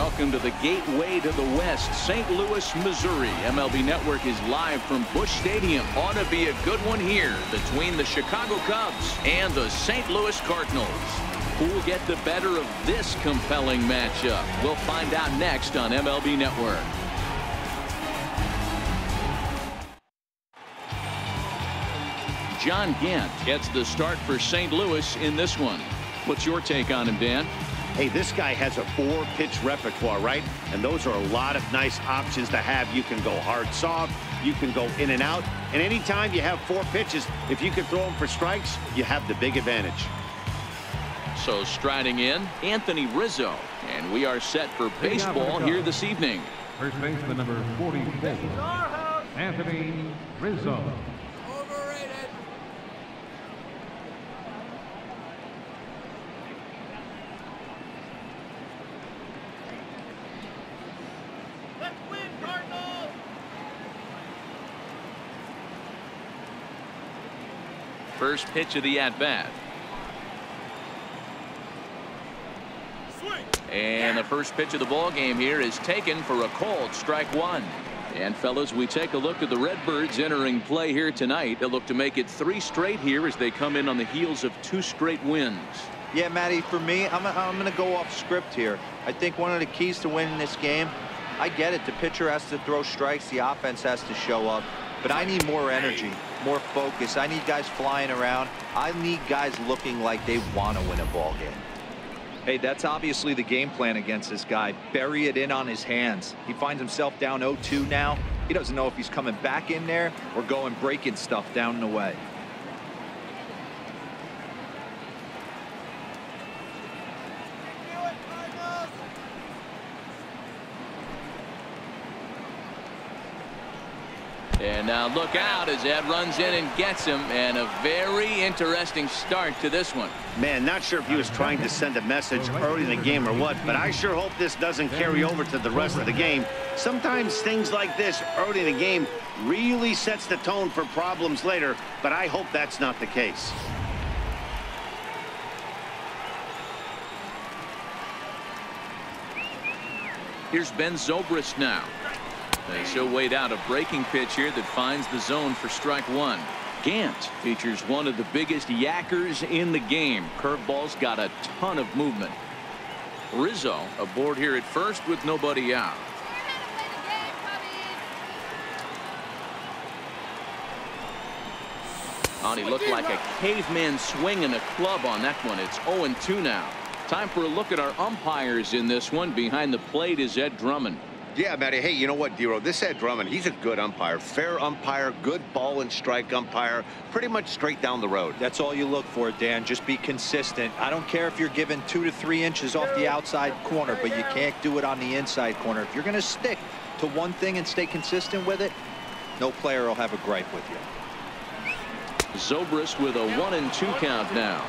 Welcome to the gateway to the West, St. Louis, Missouri. MLB Network is live from Busch Stadium. Ought to be a good one here between the Chicago Cubs and the St. Louis Cardinals. Who will get the better of this compelling matchup? We'll find out next on MLB Network. John Gant gets the start for St. Louis in this one. What's your take on him, Dan? Hey, this guy has a 4-pitch repertoire, right? And those are a lot of nice options to have. You can go hard, soft. You can go in and out. And anytime you have 4 pitches, if you can throw them for strikes, you have the big advantage. So striding in, Anthony Rizzo. And we are set for baseball here this evening. First baseman number 44, Anthony Rizzo. First pitch of the at-bat. And the first pitch of the ball game here is taken for a called strike one. And fellas, we take a look at the Redbirds entering play here tonight. They'll look to make it 3 straight here as they come in on the heels of 2 straight wins. Yeah, Matty, for me, I'm going to go off script here. I think one of the keys to winning this game, I get it, the pitcher has to throw strikes, the offense has to show up. But I need more energy, more focus. I need guys flying around. I need guys looking like they want to win a ball game. Hey, that's obviously the game plan against this guy. Bury it in on his hands. He finds himself down 0-2 now. He doesn't know if he's coming back in there or going breaking stuff down and away. And now look out as Ed runs in and gets him, and a very interesting start to this one. Man, not sure if he was trying to send a message early in the game or what, but I sure hope this doesn't carry over to the rest of the game. Sometimes things like this early in the game really sets the tone for problems later, but I hope that's not the case. Here's Ben Zobrist now. They show wait out a breaking pitch here that finds the zone for strike one. Gant features one of the biggest yackers in the game. Curveball's got a ton of movement. Rizzo aboard here at first with nobody out. Oh, he looked like a caveman swinging a club on that one. It's 0-2 now. Time for a look at our umpires in this one. Behind the plate is Ed Drummond. Yeah, Matty. Hey, you know what, Dero? This Ed Drummond, he's a good umpire. Fair umpire, good ball and strike umpire. Pretty much straight down the road. That's all you look for, Dan. Just be consistent. I don't care if you're given 2 to 3 inches off the outside corner, but you can't do it on the inside corner. If you're going to stick to one thing and stay consistent with it, no player will have a gripe with you. Zobrist with a 1-2 count now.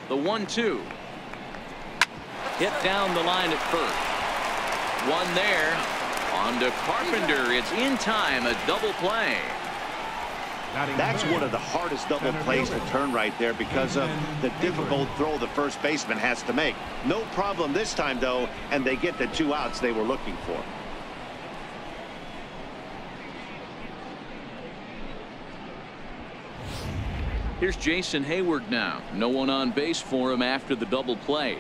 The 1-2. Hit down the line at first. One there. On to Carpenter. It's in time. A double play. That's one of the hardest double plays to turn right there because of the difficult throw the first baseman has to make. No problem this time, though, and they get the 2 outs they were looking for. Here's Jason Hayward now. No one on base for him after the double play.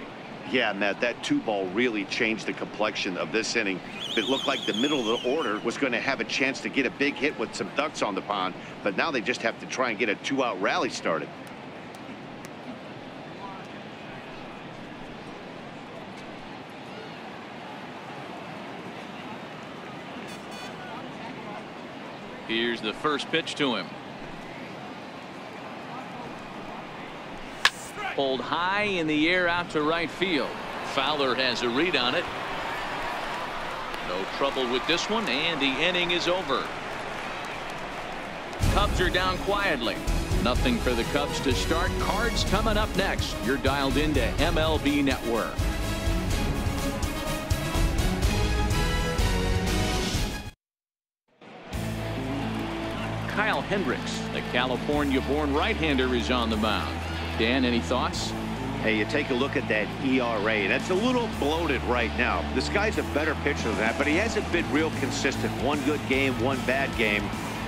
Yeah, Matt, that 2-ball really changed the complexion of this inning. It looked like the middle of the order was going to have a chance to get a big hit with some ducks on the pond, but now they just have to try and get a 2-out rally started. Here's the first pitch to him. Pulled high in the air out to right field. Fowler has a read on it. No trouble with this one, and the inning is over. Cubs are down quietly. Nothing for the Cubs to start. Cards coming up next. You're dialed into MLB Network. Kyle Hendricks, the California-born right-hander, is on the mound. Dan, any thoughts? Hey, you take a look at that ERA. That's a little bloated right now. This guy's a better pitcher than that, but he hasn't been real consistent. One good game, one bad game.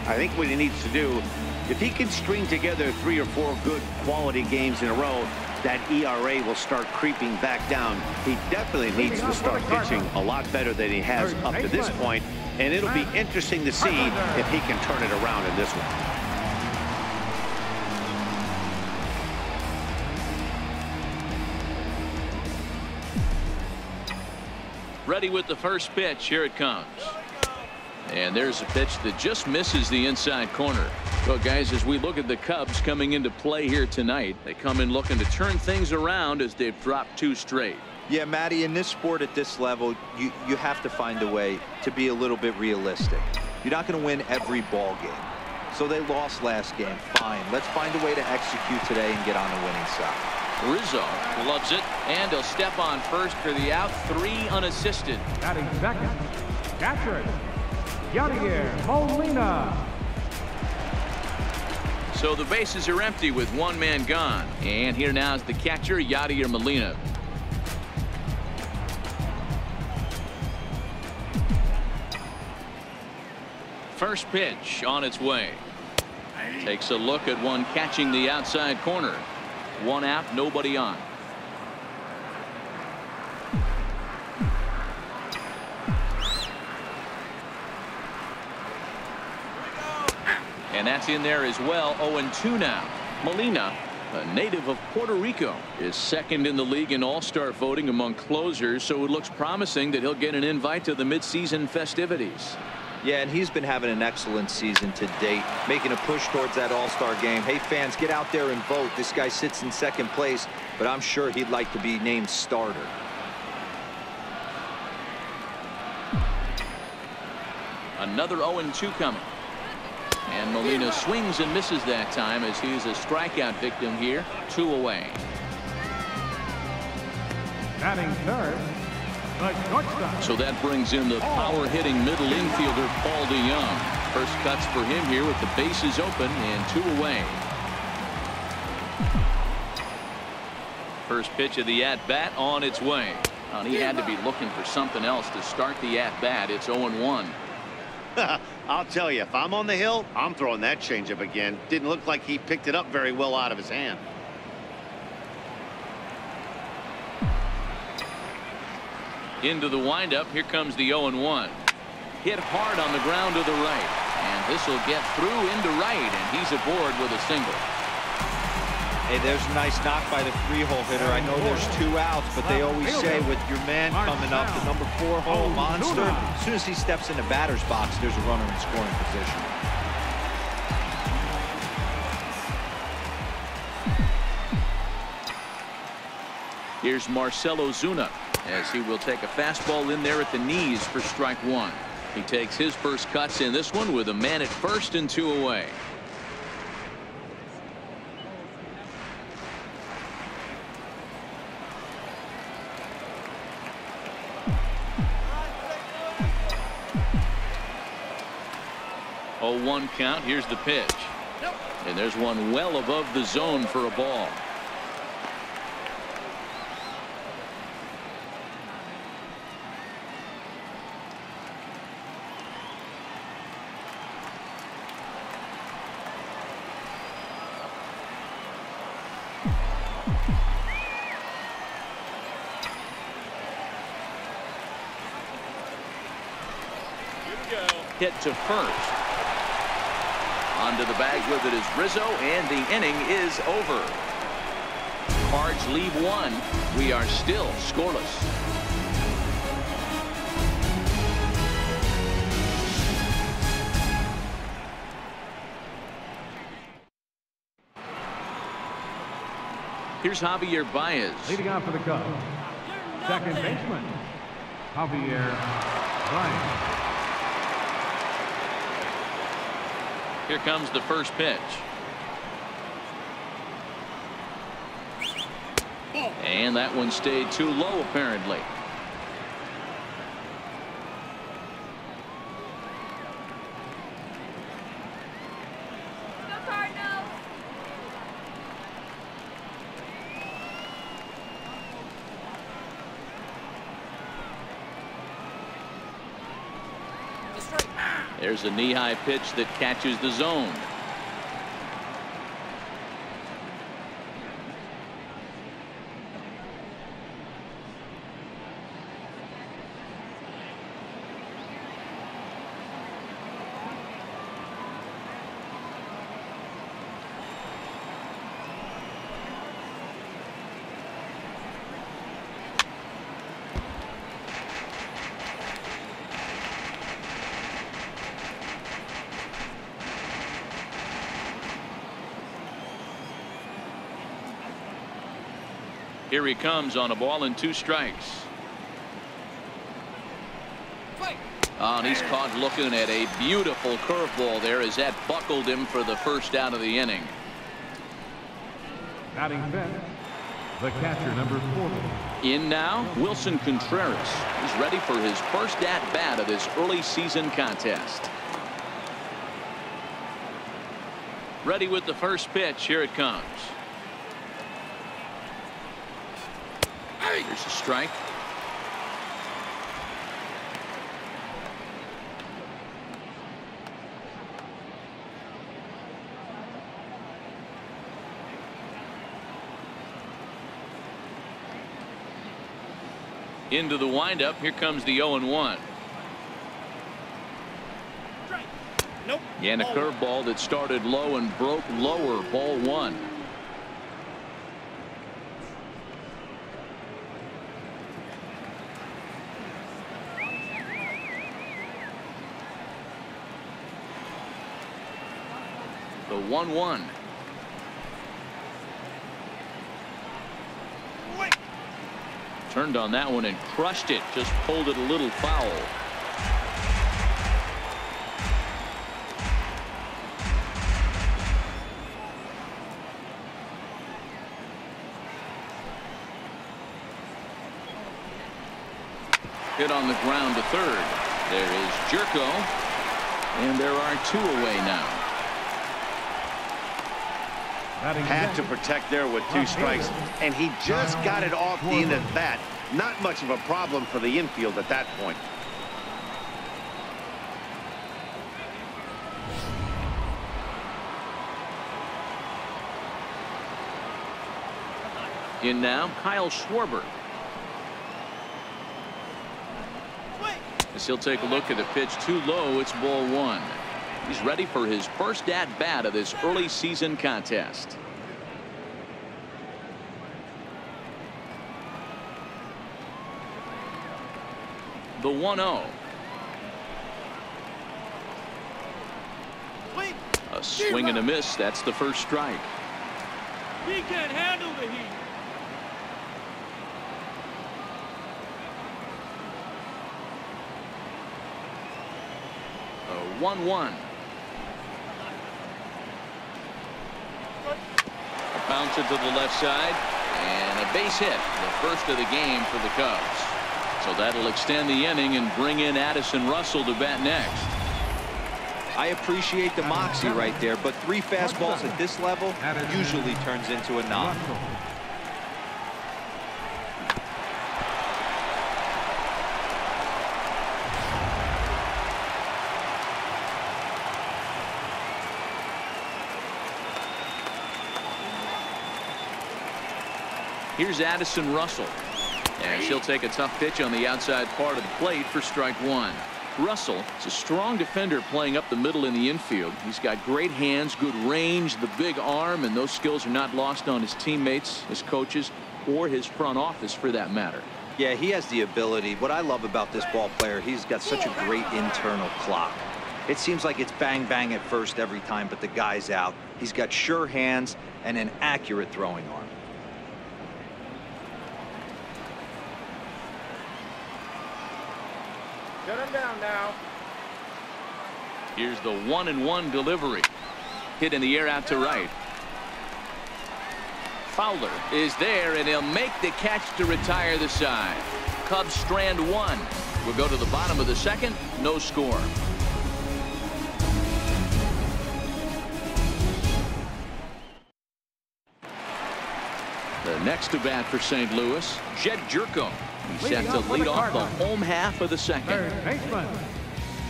I think what he needs to do, if he can string together 3 or 4 good quality games in a row, that ERA will start creeping back down. He definitely needs to start pitching a lot better than he has up to this point, and it'll be interesting to see if he can turn it around in this one. Ready with the first pitch. Here it comes. And there's a pitch that just misses the inside corner. Well, guys, as we look at the Cubs coming into play here tonight, they come in looking to turn things around as they've dropped 2 straight. Yeah, Matty, in this sport at this level, you have to find a way to be a little bit realistic. You're not going to win every ball game. So they lost last game. Fine. Let's find a way to execute today and get on the winning side. Rizzo loves it, and he'll step on first for the out. 3 unassisted. Batting second, catcher, Yadier Molina. So the bases are empty with 1 man gone. And here now is the catcher, Yadier Molina. First pitch on its way. Takes a look at one catching the outside corner. 1 out, nobody on. And that's in there as well. 0-2 now. Molina, a native of Puerto Rico, is second in the league in all-star voting among closers, so it looks promising that he'll get an invite to the midseason festivities. Yeah, and he's been having an excellent season to date, making a push towards that all-star game. Hey, fans, get out there and vote. This guy sits in second place, but I'm sure he'd like to be named starter. Another 0-2 coming. And Molina swings and misses that time as he's a strikeout victim here. 2 away. Batting third, the shortstop. So that brings in the power-hitting middle infielder, Paul DeYoung. First cuts for him here with the bases open and 2 away. First pitch of the at-bat on its way. Well, he had to be looking for something else to start the at-bat. It's 0-1. I'll tell you, if I'm on the hill, I'm throwing that changeup again. Didn't look like he picked it up very well out of his hand. Into the windup. Here comes the 0-1. Hit hard on the ground to the right. And this will get through into right, and he's aboard with a single. Hey, there's a nice knock by the 3-hole hitter. I know there's 2 outs, but they always say with your man coming up, the number 4-hole monster, as soon as he steps in the batter's box, there's a runner in scoring position. Here's Marcell Ozuna as he will take a fastball in there at the knees for strike 1. He takes his first cuts in this one with a man at first and 2 away. Oh, 1 count. Here's the pitch. And there's one well above the zone for a ball. Hit to first. Onto the bag with it is Rizzo, and the inning is over. Cards leave 1. We are still scoreless. Here's Javier Baez. Leading off for the Cubs, second baseman, Javier Baez. Here comes the first pitch. And that one stayed too low, apparently. Go Cardinals! There's a knee-high pitch that catches the zone. Here he comes on a ball and 2 strikes. And he's caught looking at a beautiful curveball there as that buckled him for the first out of the inning. Batting fifth, the catcher, number 40. In now, Wilson Contreras. He's ready for his first at-bat of this early season contest. Ready with the first pitch. Here it comes. Here's a strike. Into the windup. Here comes the 0-1. Nope. And a curveball that started low and broke lower. Ball 1. The 1-1. Turned on that one and crushed it. Just pulled it a little foul. Hit on the ground to third. There is Jerko. And there are 2 away now. Had to protect there with 2 strikes, and he just got it off the end of that. Not much of a problem for the infield at that point. In now, Kyle Schwarber. As he'll take a look at a pitch too low, it's ball 1. He's ready for his first at-bat of this early season contest. The 1-0. A swing and a miss. That's the first strike. He can't handle the heat. A 1-1. Bounce it to the left side, and a base hit, the first of the game for the Cubs. So that'll extend the inning and bring in Addison Russell to bat next. I appreciate the moxie right there, but 3 fastballs at this level usually turns into a knock. Here's Addison Russell. And she'll take a tough pitch on the outside part of the plate for strike 1. Russell is a strong defender playing up the middle in the infield. He's got great hands, good range, the big arm, and those skills are not lost on his teammates, his coaches, or his front office for that matter. Yeah, he has the ability. What I love about this ball player, he's got such a great internal clock. It seems like it's bang bang at first every time, but the guy's out. He's got sure hands and an accurate throwing arm. Shut him down now. Here's the 1-1 delivery. Hit in the air out to right. Fowler is there, and he'll make the catch to retire the side. Cubs strand one. We'll go to the bottom of the second. No score. The next to bat for St. Louis, Jed Jerko. He's set to lead off the home half of the second. Third baseman,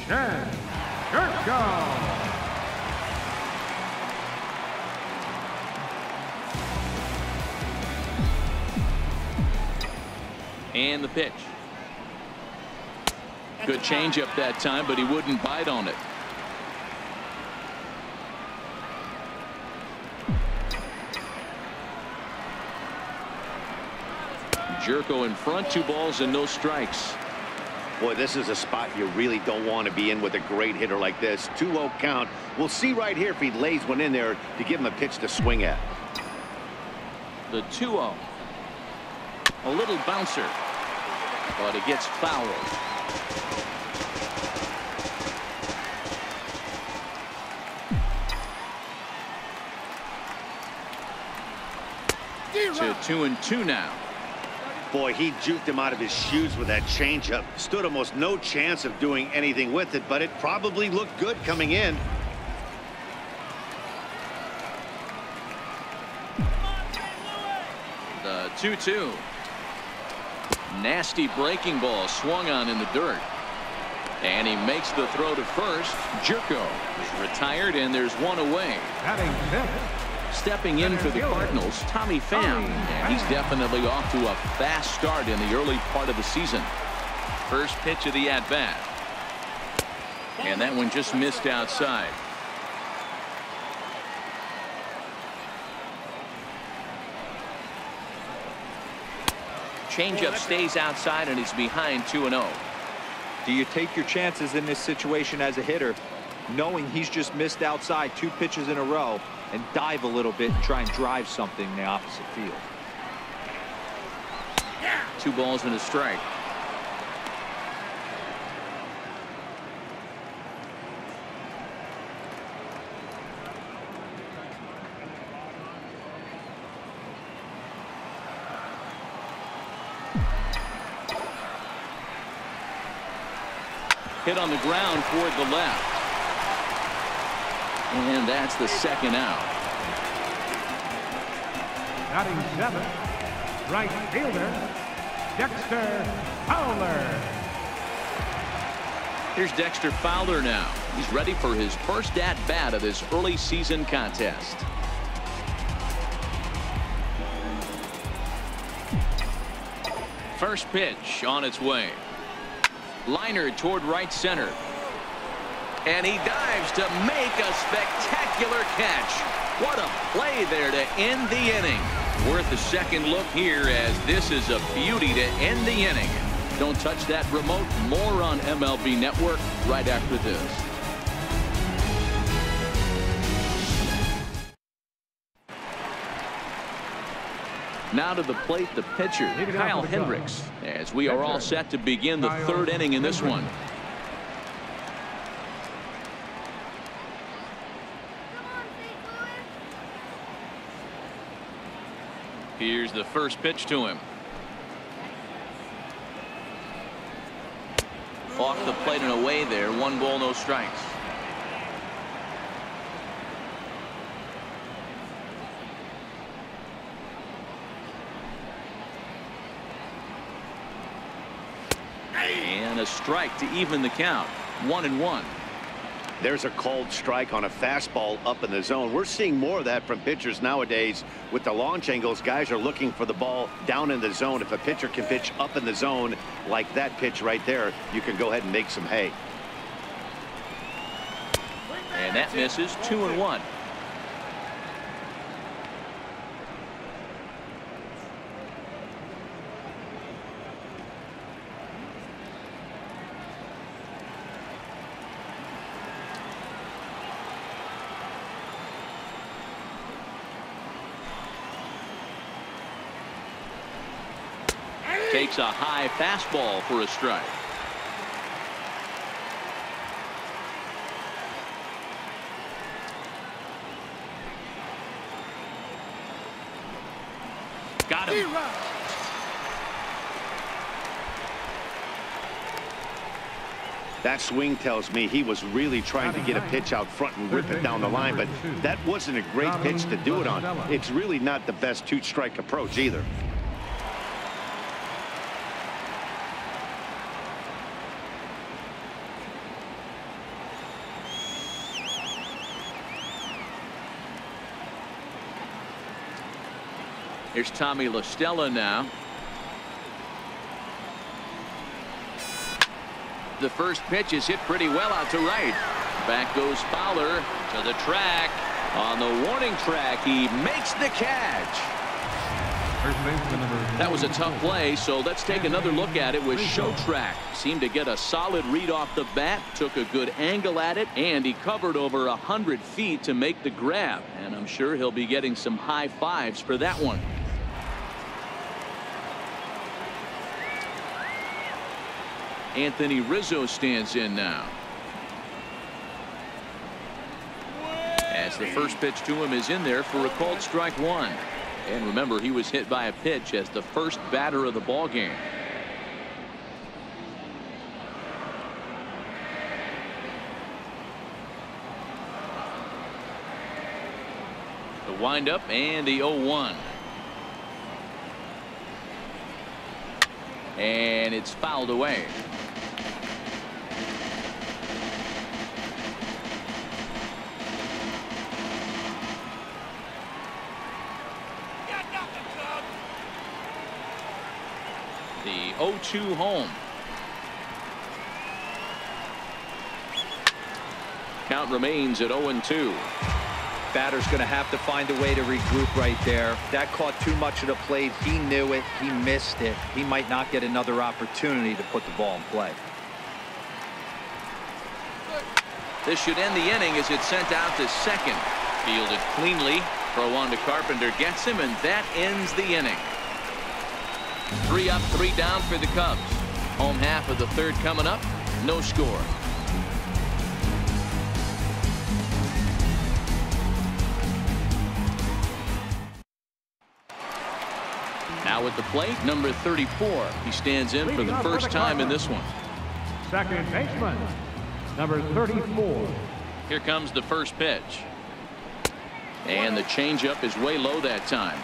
Jed Jerko. And the pitch. Good changeup that time, but he wouldn't bite on it. Jerko in front, 2 balls and no strikes. Boy, this is a spot you really don't want to be in with a great hitter like this. 2-0 count. We'll see right here if he lays one in there to give him a pitch to swing at. The 2-0. A little bouncer, but it gets fouled. To 2-2 now. Boy, he juked him out of his shoes with that changeup. Stood almost no chance of doing anything with it, but it probably looked good coming in. The 2-2. Nasty breaking ball swung on in the dirt. And he makes the throw to first. Jerko is retired, and there's one away. Batting fifth. Stepping in for the Cardinals, Tommy Pham, and he's definitely off to a fast start in the early part of the season. First pitch of the at-bat. And that one just missed outside. Changeup stays outside, and he's behind 2-0. Do you take your chances in this situation as a hitter, knowing he's just missed outside 2 pitches in a row, and dive a little bit and try and drive something in the opposite field? 2 balls and a strike. Hit on the ground toward the left. And that's the second out. Batting seventh, right fielder, Dexter Fowler. Here's Dexter Fowler now. He's ready for his first at-bat of this early season contest. First pitch on its way. Liner toward right center. And he dives to make a spectacular catch. What a play there to end the inning. Worth a second look here, as this is a beauty to end the inning. Don't touch that remote. More on MLB Network right after this. Now to the plate, the pitcher, Kyle Hendricks, as we are all set to begin the third inning in this one. Here's the first pitch to him. Off the plate and away there. 1 ball, no strikes. And a strike to even the count. 1-1. There's a called strike on a fastball up in the zone. We're seeing more of that from pitchers nowadays. With the launch angles, guys are looking for the ball down in the zone. If a pitcher can pitch up in the zone like that pitch right there, you can go ahead and make some hay. And that misses. 2-1. Takes a high fastball for a strike. Got him. That swing tells me he was really trying to get a pitch out front and rip it down the line, but that wasn't a great pitch to do it on. It's really not the best two-strike approach either. Here's Tommy La Stella now. The first pitch is hit pretty well out to right. Back goes Fowler to the track. On the warning track, he makes the catch. That was a tough play, so let's take another look at it with Showtrack. Seemed to get a solid read off the bat, took a good angle at it, and he covered over 100 feet to make the grab. And I'm sure he'll be getting some high fives for that one. Anthony Rizzo stands in now. As the first pitch to him is in there for a called strike one. And remember, he was hit by a pitch as the first batter of the ball game. The windup and the 0-1. And it's fouled away. The 0-2 home. Count remains at 0-2. Batter's going to have to find a way to regroup right there. That caught too much of the plate. He knew it. He missed it. He might not get another opportunity to put the ball in play. This should end the inning as it's sent out to second. Fielded cleanly. Throw on to Carpenter gets him, and that ends the inning. 3 up, 3 down for the Cubs. Home half of the third coming up. No score. Now at the plate, number 34. He stands in for the first time in this one. Second baseman, number 34. Here comes the first pitch. And the changeup is way low that time.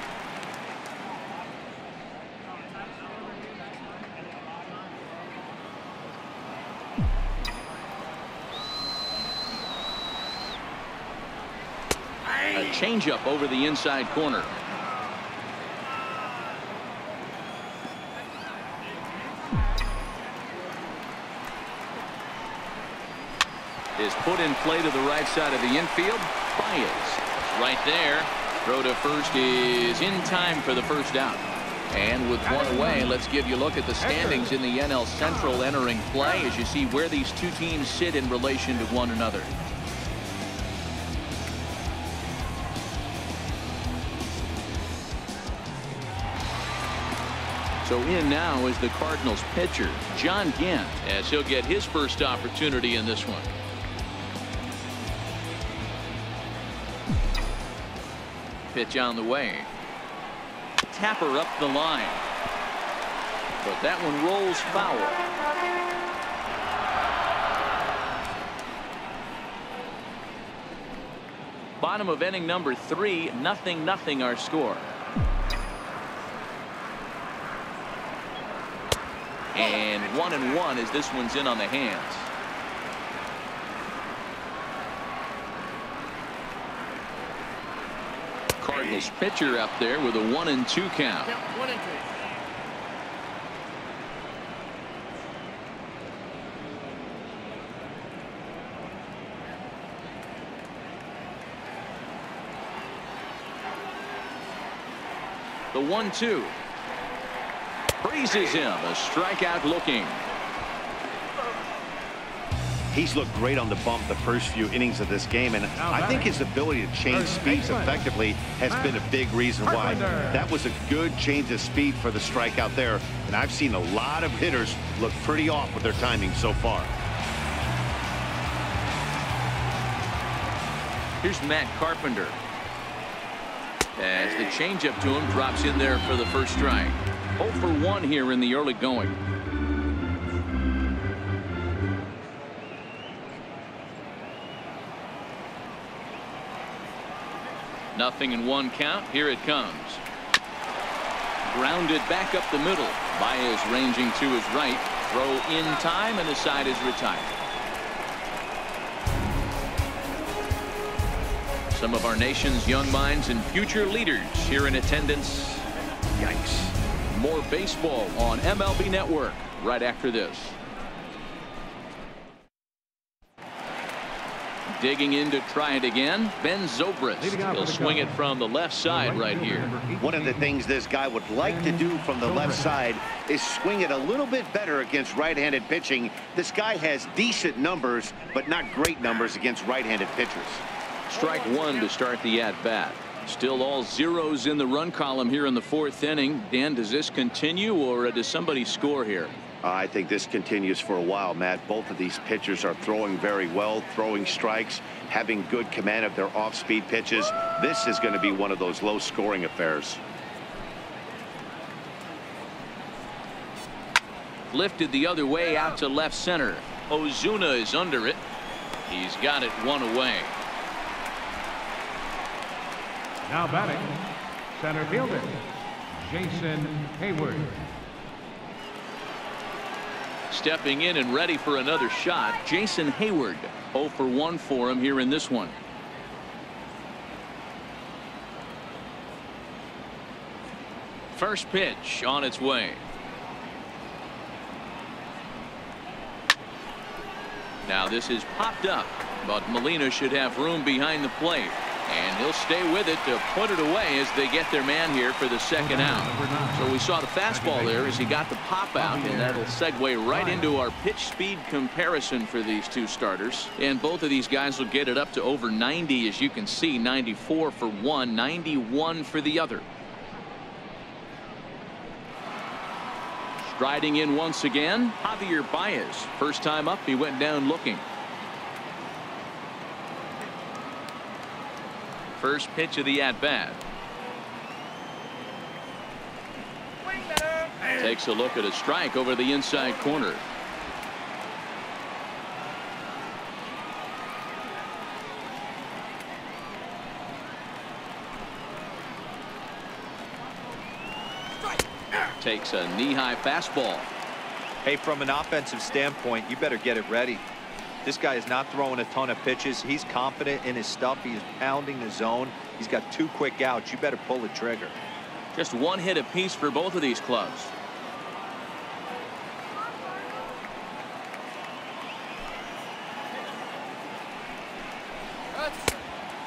A changeup over the inside corner. Is put in play to the right side of the infield. Baez right there. Throw to first is in time for the first out. And with one away, let's give you a look at the standings in the NL Central entering play as you see where these two teams sit in relation to one another. So in now is the Cardinals pitcher, John Gant, as he'll get his first opportunity in this one. Pitch on the way. Tapper up the line. But that one rolls foul. Bottom of inning number 3, 0-0 our score. And 1-1 as this one's in on the hands. Cardinals pitcher up there with a 1-2 count. 1-2. The 1-2. Freezes him. A strikeout looking. He's looked great on the bump the first few innings of this game, and I think his ability to change speeds effectively has been a big reason why. That was a good change of speed for the strikeout there, and I've seen a lot of hitters look pretty off with their timing so far. Here's Matt Carpenter. as the changeup to him drops in there for the first strike. 0 for 1 here in the early going. Nothing in 1 count. Here it comes. Grounded back up the middle. Baez ranging to his right. Throw in time, and the side is retired. Some of our nation's young minds and future leaders here in attendance. Yikes. More baseball on MLB Network right after this. Digging in to try it again, Ben Zobrist. He'll swing it from the left side right here. One of the things this guy would like to do from the left side is swing it a little bit better against right-handed pitching. This guy has decent numbers, but not great numbers against right-handed pitchers. Strike 1 to start the at-bat. Still all zeros in the run column here in the 4th inning. Dan, does this continue, or does somebody score here? I think this continues for a while, Matt. Both of these pitchers are throwing very well, throwing strikes, having good command of their off-speed pitches. This is going to be one of those low-scoring affairs. Lifted the other way out to left center. Ozuna is under it. He's got it 1 away. Now batting, center fielder, Jason Hayward. Stepping in and ready for another shot, Jason Hayward. 0 for 1 for him here in this one. First pitch on its way. Now this is popped up, but Molina should have room behind the plate. And he'll stay with it to put it away as they get their man here for the second out. So we saw the fastball there as he got the pop out, and that'll segue right into our pitch speed comparison for these two starters. And both of these guys will get it up to over 90, as you can see. 94 for one, 91 for the other. Striding in once again, Javier Baez. First time up, he went down looking. First pitch of the at-bat. Takes a look at a strike over the inside corner. Takes a knee-high fastball. Hey, from an offensive standpoint, you better get it ready. This guy is not throwing a ton of pitches. He's confident in his stuff. He is pounding the zone. He's got 2 quick outs. You better pull the trigger. Just 1 hit apiece for both of these clubs.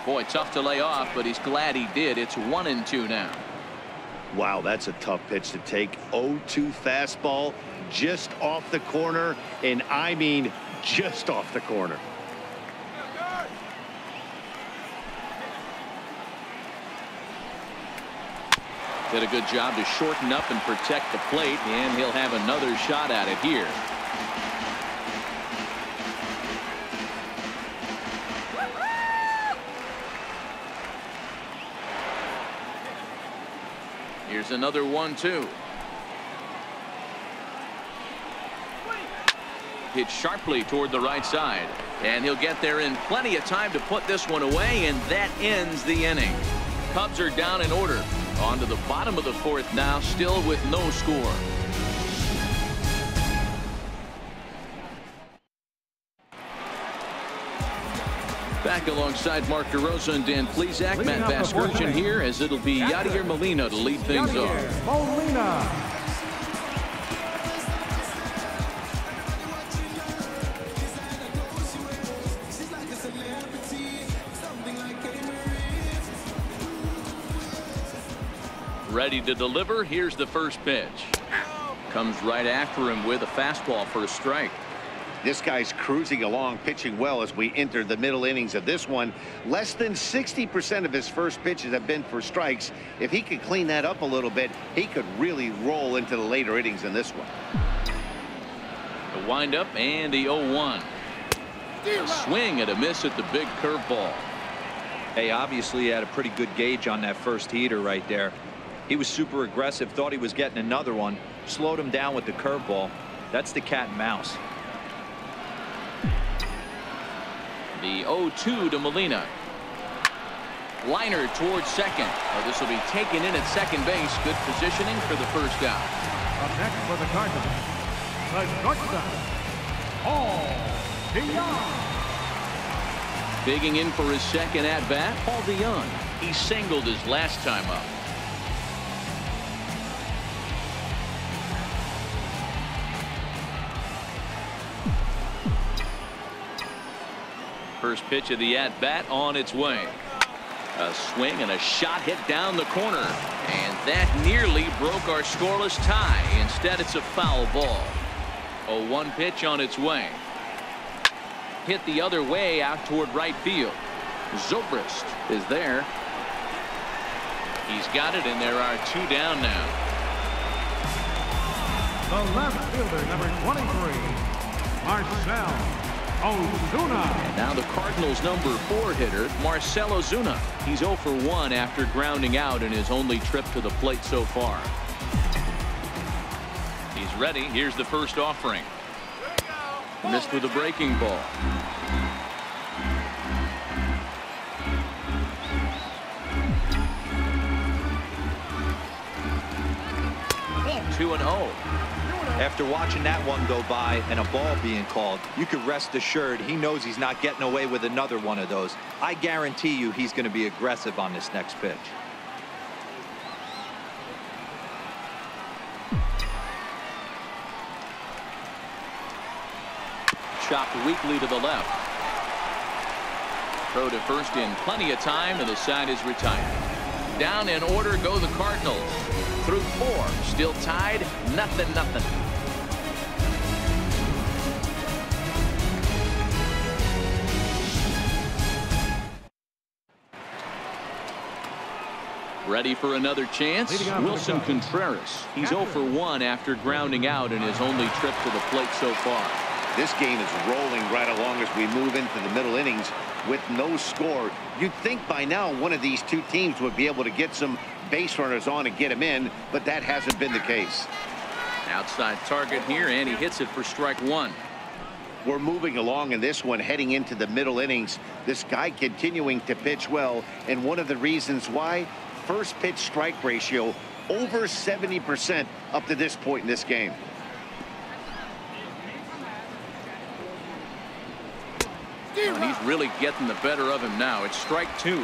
Boy, tough to lay off, but he's glad he did. It's 1-2 now. Wow, that's a tough pitch to take. 0-2 fastball just off the corner, and I mean just off the corner. Did a good job to shorten up and protect the plate, and he'll have another shot at it here. Here's another 1-2. Hit sharply toward the right side, and he'll get there in plenty of time to put this one away, and that ends the inning. Cubs are down in order. On to the bottom of the 4th now, still with no score. Back alongside Mark DeRosa and Dan Plesac, Matt Vasgersian here, as it'll be Yadier Molina to lead things off. Molina. Ready to deliver. Here's the first pitch. Comes right after him with a fastball for a strike. This guy's cruising along, pitching well as we enter the middle innings of this one. Less than 60% of his first pitches have been for strikes. If he could clean that up a little bit, he could really roll into the later innings in this one. The windup and the 0-1. A swing and a miss at the big curveball. Hey, obviously he had a pretty good gauge on that first heater right there. He was super aggressive, thought he was getting another one, slowed him down with the curveball. That's the cat and mouse. The 0-2 to Molina. Liner towards second. Oh, this will be taken in at second base. Good positioning for the first out. Up next for the Cardinals, the shortstop, Paul DeYoung. Digging in for his second at-bat, Paul DeYoung. He singled his last time up. First pitch of the at-bat on its way. A swing and a shot hit down the corner. And that nearly broke our scoreless tie. Instead, it's a foul ball. A 1 pitch on its way. Hit the other way out toward right field. Zobrist is there. He's got it, and there are 2 down now. The left fielder, number 23, Marcell Ozuna. And now the Cardinals' number 4 hitter, Marcell Ozuna. He's 0 for 1 after grounding out in his only trip to the plate so far. He's ready. Here's the first offering. Missed with a breaking ball. 2-0. After watching that one go by and a ball being called, you could rest assured he knows he's not getting away with another one of those. I guarantee you he's going to be aggressive on this next pitch. Chopped weakly to the left. Throw to first in plenty of time, and the side is retired. Down in order go the Cardinals. Through 4, still tied, 0-0. Ready for another chance? Wilson Contreras. He's 0 for 1 after grounding out in his only trip to the plate so far. This game is rolling right along as we move into the middle innings with no score. You'd think by now one of these 2 teams would be able to get some base runners on and get them in, but that hasn't been the case. Outside target here, and he hits it for strike 1. We're moving along in this one, heading into the middle innings. This guy continuing to pitch well, and one of the reasons why, first pitch strike ratio over 70% up to this point in this game. And he's really getting the better of him now. It's strike 2.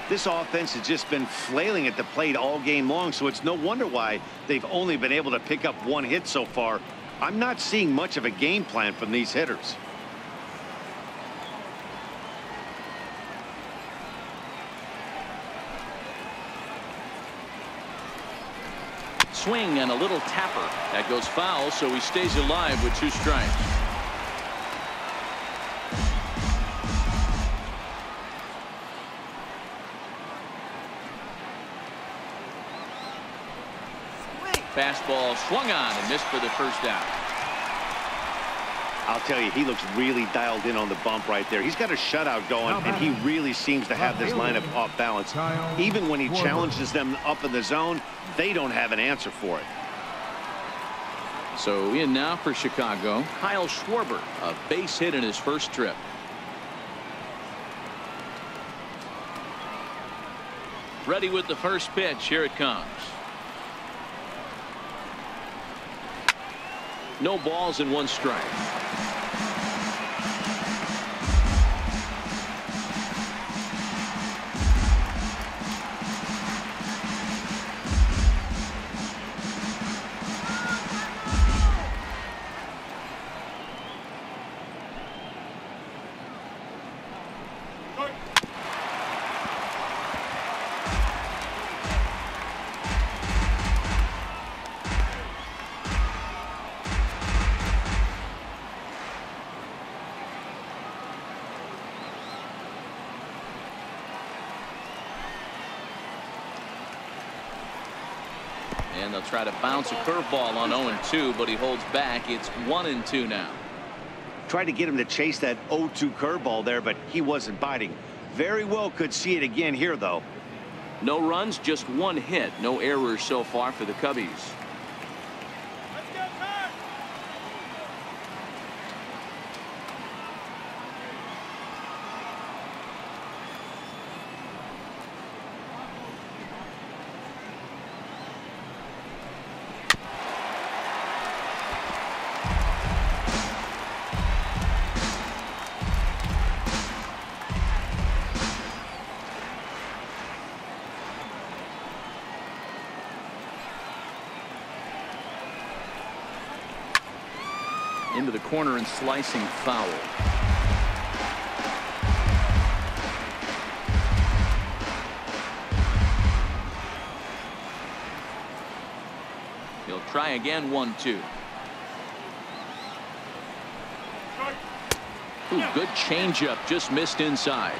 This offense has just been flailing at the plate all game long, so it's no wonder why they've only been able to pick up 1 hit so far. I'm not seeing much of a game plan from these hitters. Swing and a little tapper. That goes foul, so he stays alive with 2 strikes. Fastball swung on and missed for the first out. I'll tell you, he looks really dialed in on the bump right there. He's got a shutout going, and he really seems to have this lineup off balance. Even when he challenges them up in the zone, they don't have an answer for it. So in now for Chicago, Kyle Schwarber, a base hit in his first trip. Ready with the first pitch. Here it comes. No balls and 1 strike. And they'll try to bounce a curveball on 0-2, but he holds back. It's 1-2 now. Tried to get him to chase that 0-2 curveball there, but he wasn't biting. Very well could see it again here, though. No runs, just one hit. No errors so far for the Cubbies. Let's go, Cubs! Into the corner and slicing foul. He'll try again. 1-2. Ooh, good changeup, just missed inside.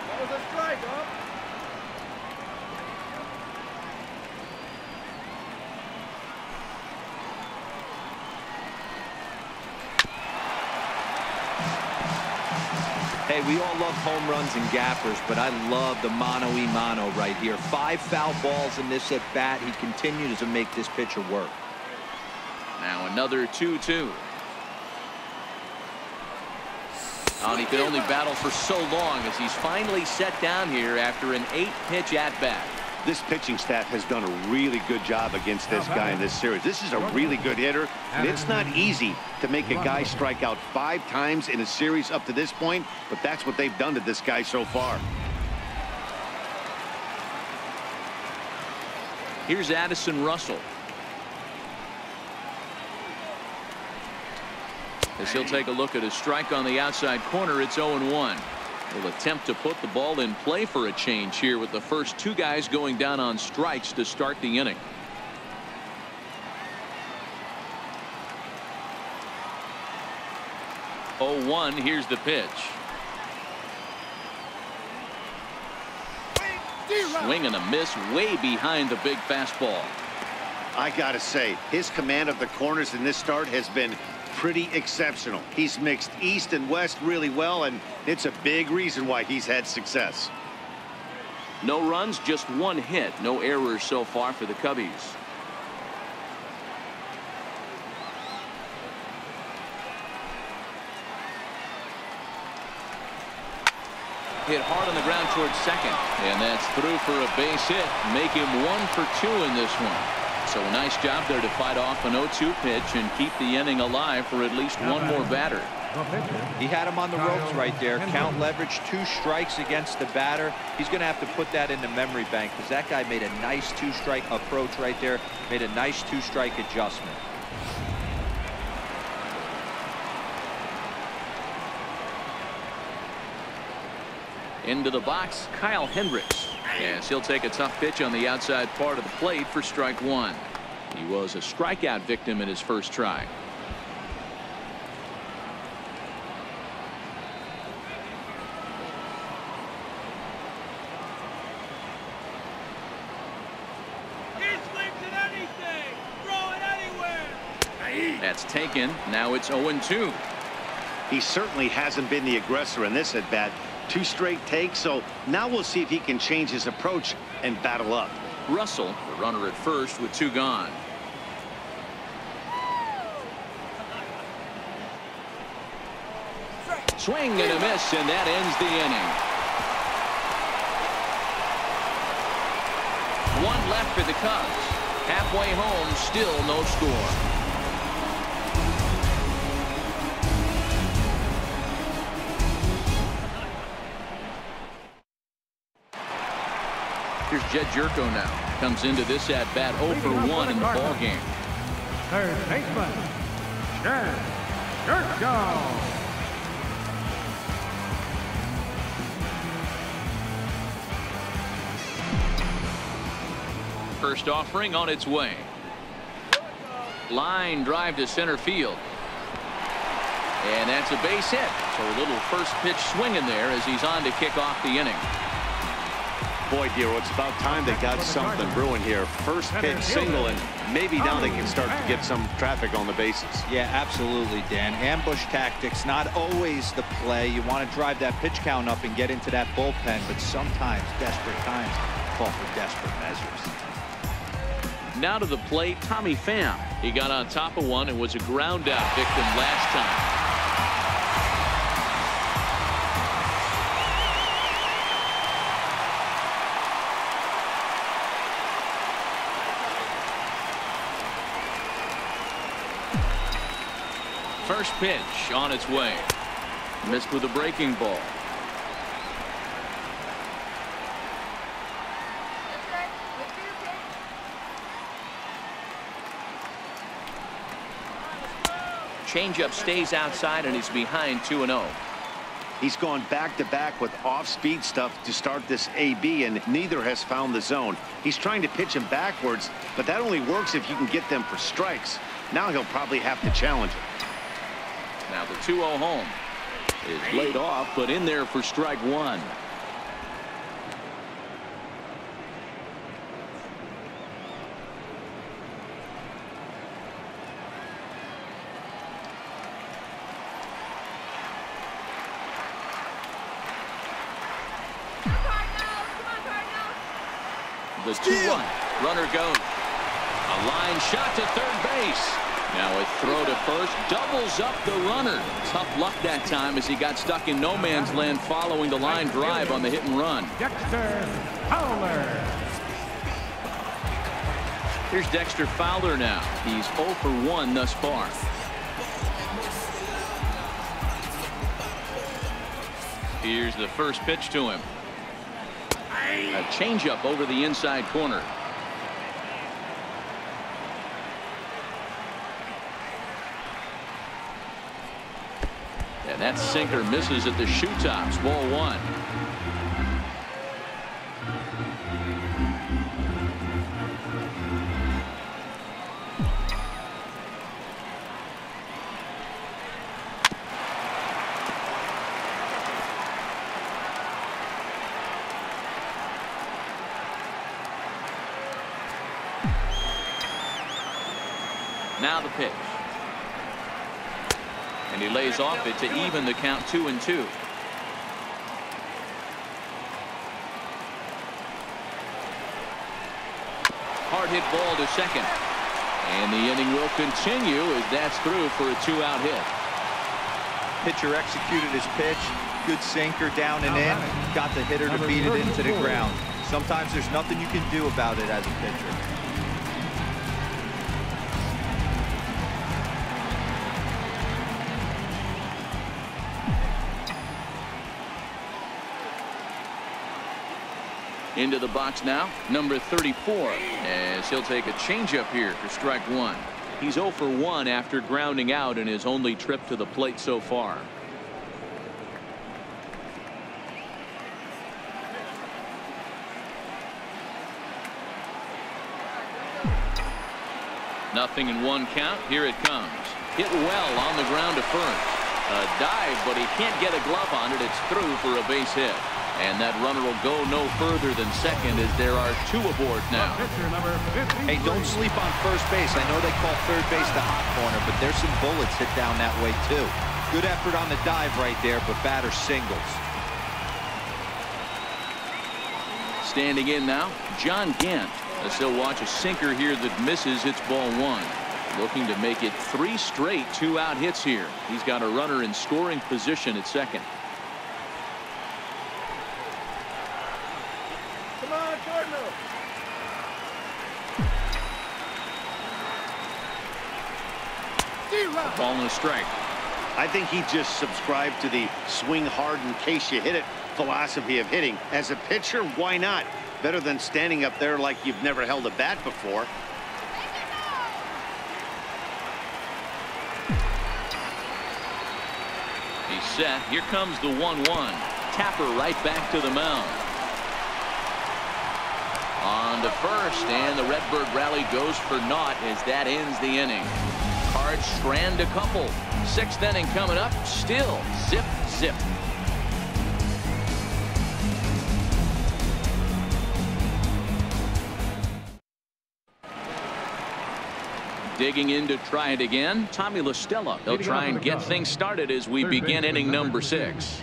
That was a strike, huh? Hey, we all love home runs and gappers, but I love the mano-y-mano right here. 5 foul balls in this at-bat. He continues to make this pitcher work. Now another 2-2. And he could only battle for so long as he's finally set down here after an 8-pitch at-bat. This pitching staff has done a really good job against this guy in this series. This is a really good hitter, and it's not easy to make a guy strike out 5 times in a series up to this point, but that's what they've done to this guy so far. Here's Addison Russell. As he'll take a look at a strike on the outside corner, it's 0-1. Will attempt to put the ball in play for a change here with the first 2 guys going down on strikes to start the inning. Oh, here's the pitch. Swing and a miss way behind the big fastball. I gotta say, his command of the corners in this start has been pretty exceptional. He's mixed east and west really well, and it's a big reason why he's had success. No runs, just 1 hit. No errors so far for the Cubbies. Hit hard on the ground towards second, and that's through for a base hit. Make him 1 for 2 in this one. So a nice job there to fight off an 0-2 pitch and keep the inning alive for at least one more batter. He had him on the ropes right there. Count leverage, 2 strikes against the batter. He's going to have to put that in the memory bank because that guy made a nice 2-strike approach right there. Made a nice 2-strike adjustment. Into the box, Kyle Hendricks. Yes, he'll take a tough pitch on the outside part of the plate for strike 1. He was a strikeout victim in his first try. He swings at anything. Throw it anywhere. That's taken. Now it's 0-2. He certainly hasn't been the aggressor in this at-bat. 2 straight takes, so now we'll see if he can change his approach and battle up. Russell, the runner at first with 2 gone. Swing and a miss, and that ends the inning. 1 left for the Cubs. Halfway home, still no score. Here's Jed Jerko now. Comes into this at-bat 0 for 1 in the ballgame. Third baseman, Jed Jerko. First offering on its way. Line drive to center field. And that's a base hit. So a little first pitch swing in there as he's on to kick off the inning. Boy, Dero, it's about time they got something brewing here. First pitch single, and maybe now they can start to get some traffic on the bases. Yeah, absolutely, Dan. Ambush tactics, not always the play. You want to drive that pitch count up and get into that bullpen, but sometimes desperate times call for desperate measures. Now to the plate, Tommy Pham. He got on top of one and was a ground out victim last time. First pitch on its way. Missed with a breaking ball. Changeup stays outside, and he's behind 2-0. He's gone back-to-back with off-speed stuff to start this AB, and neither has found the zone. He's trying to pitch him backwards, but that only works if you can get them for strikes. Now he'll probably have to challenge it. Now the 2-0 home is laid off, but in there for strike one. The 2-1. Runner goes. A line shot to third base. Now a throw to first doubles up the runner. Tough luck that time as he got stuck in no man's land following the line drive on the hit and run. Dexter Fowler. Here's Dexter Fowler now. He's 0 for 1 thus far. Here's the first pitch to him. A changeup over the inside corner. And that sinker misses at the shoe tops. Ball one. Now the pitch. And he lays off it to even the count 2-2. Hard hit ball to second. And the inning will continue as that's through for a 2-out hit. Pitcher executed his pitch. Good sinker down and in. Got the hitter to beat it into the ground. Sometimes there's nothing you can do about it as a pitcher. Into the box now, number 34, as he'll take a changeup here for strike one. He's 0 for 1 after grounding out in his only trip to the plate so far. Nothing in 1 count. Here it comes. Hit well on the ground to first. A dive, but he can't get a glove on it. It's through for a base hit. And that runner will go no further than second as there are 2 aboard now. Hey, don't sleep on first base. I know they call third base the hot corner, but there's some bullets hit down that way too. Good effort on the dive right there, but batter singles. Standing in now, John Gant. As he'll watch a sinker here that misses. It's ball one. Looking to make it 3 straight 2-out hits here. He's got a runner in scoring position at second. Ball and a strike. I think he just subscribed to the swing hard in case you hit it philosophy of hitting. As a pitcher, why not? Better than standing up there like you've never held a bat before. He's set. Here comes the 1-1. Tapper right back to the mound. On to first, and the Redbird rally goes for naught as that ends the inning. Cards strand a couple. 6th inning coming up. Still zip, zip. Digging in to try it again, Tommy La Stella. He'll try and get things started as we begin inning number 6.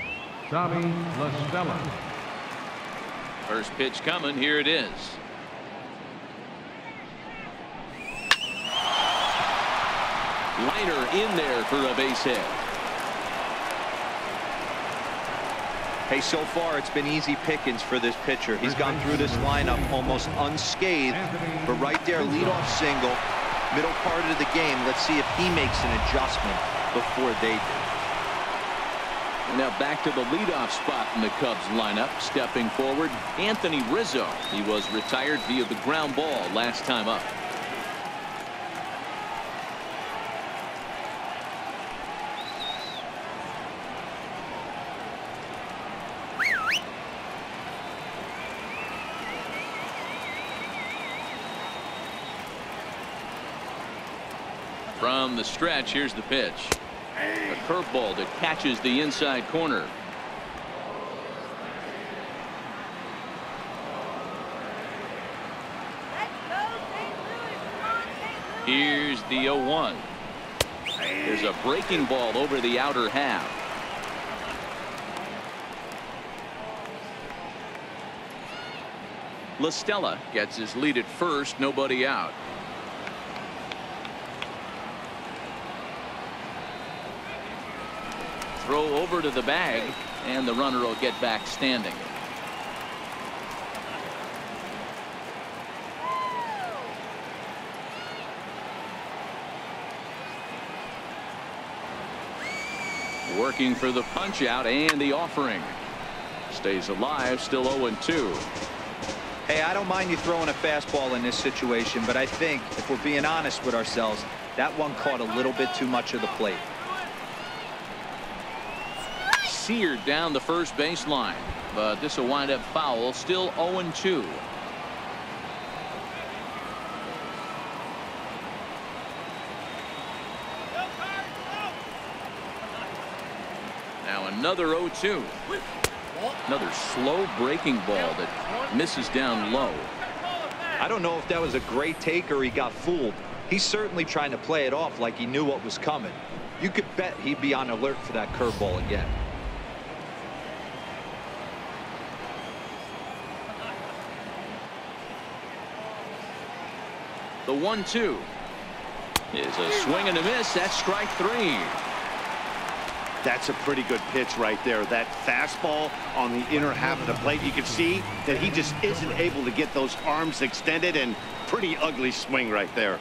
Tommy La Stella. First pitch coming. Here it is. Liner in there for a base hit. Hey, so far it's been easy pickings for this pitcher. He's gone through this lineup almost unscathed, but right there, leadoff single, middle part of the game. Let's see if he makes an adjustment before they do. Now back to the leadoff spot in the Cubs lineup. Stepping forward, Anthony Rizzo. He was retired via the ground ball last time up. From the stretch, here's the pitch. A curveball that catches the inside corner. Here's the 0-1. There's a breaking ball over the outer half. La Stella gets his lead at first, nobody out. Throw over to the bag, and the runner will get back standing. Working for the punch out and the offering. Stays alive, still 0-2. Hey, I don't mind you throwing a fastball in this situation, but I think if we're being honest with ourselves, that one caught a little bit too much of the plate. Seared down the first baseline, but this will wind up foul. Still 0-2. Now another 0-2. Another slow breaking ball that misses down low. I don't know if that was a great take or he got fooled. He's certainly trying to play it off like he knew what was coming. You could bet he'd be on alert for that curveball again. The 1-2 is a swing and a miss. That's strike 3. That's a pretty good pitch right there. That fastball on the inner half of the plate. You can see that he just isn't able to get those arms extended, and pretty ugly swing right there.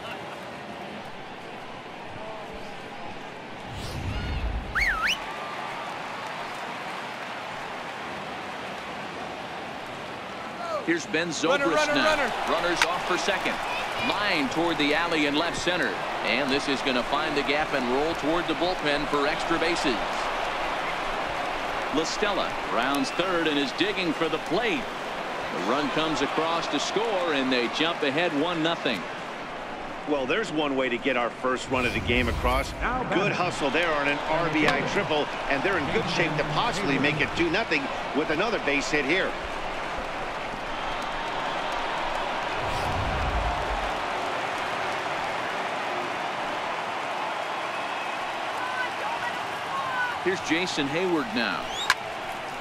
Here's Ben Zobrist now. Runners off for second. Line toward the alley in left center. And this is going to find the gap and roll toward the bullpen for extra bases. La Stella rounds third and is digging for the plate. The run comes across to score, and they jump ahead 1-0. Well, there's one way to get our first run of the game across. Good hustle there on an RBI triple, and they're in good shape to possibly make it 2-0 with another base hit here. Here's Jason Hayward now.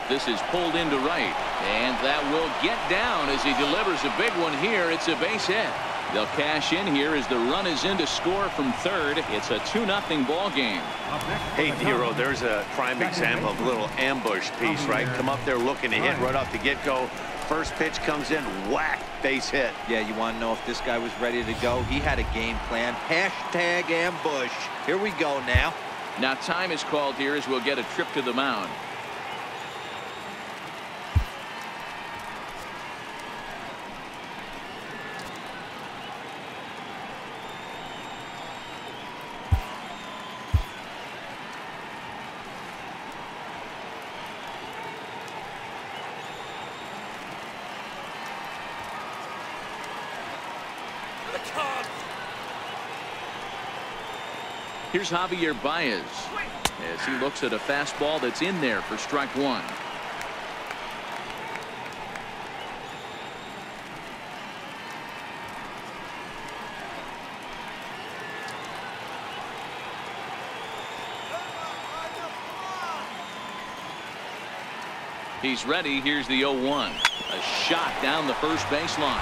This is pulled into right, and that will get down as he delivers a big one here. It's a base hit. They'll cash in here as the run is in to score from third. It's a 2-0 ball game. Hey, Hero, there's a prime example of a little ambush piece, right? Come up there looking to hit right off the get-go. First pitch comes in, whack, base hit. Yeah, you want to know if this guy was ready to go? He had a game plan. Hashtag ambush. Here we go now. Now time is called here as we'll get a trip to the mound. Here's Javier Baez as he looks at a fastball that's in there for strike 1. He's ready. Here's the 0-1. A shot down the first baseline.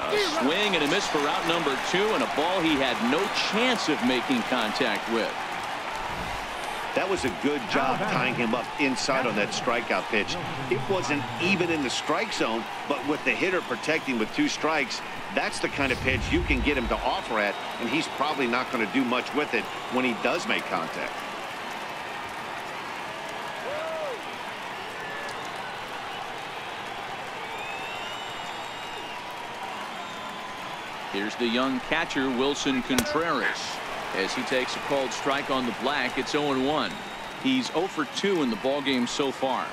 A swing and a miss for out number 2, and a ball he had no chance of making contact with. That was a good job tying him up inside on that strikeout pitch. It wasn't even in the strike zone, but with the hitter protecting with 2 strikes, that's the kind of pitch you can get him to offer at, and he's probably not going to do much with it when he does make contact. Here's the young catcher, Wilson Contreras. As he takes a called strike on the black, it's 0-1. He's 0 for 2 in the ballgame so far.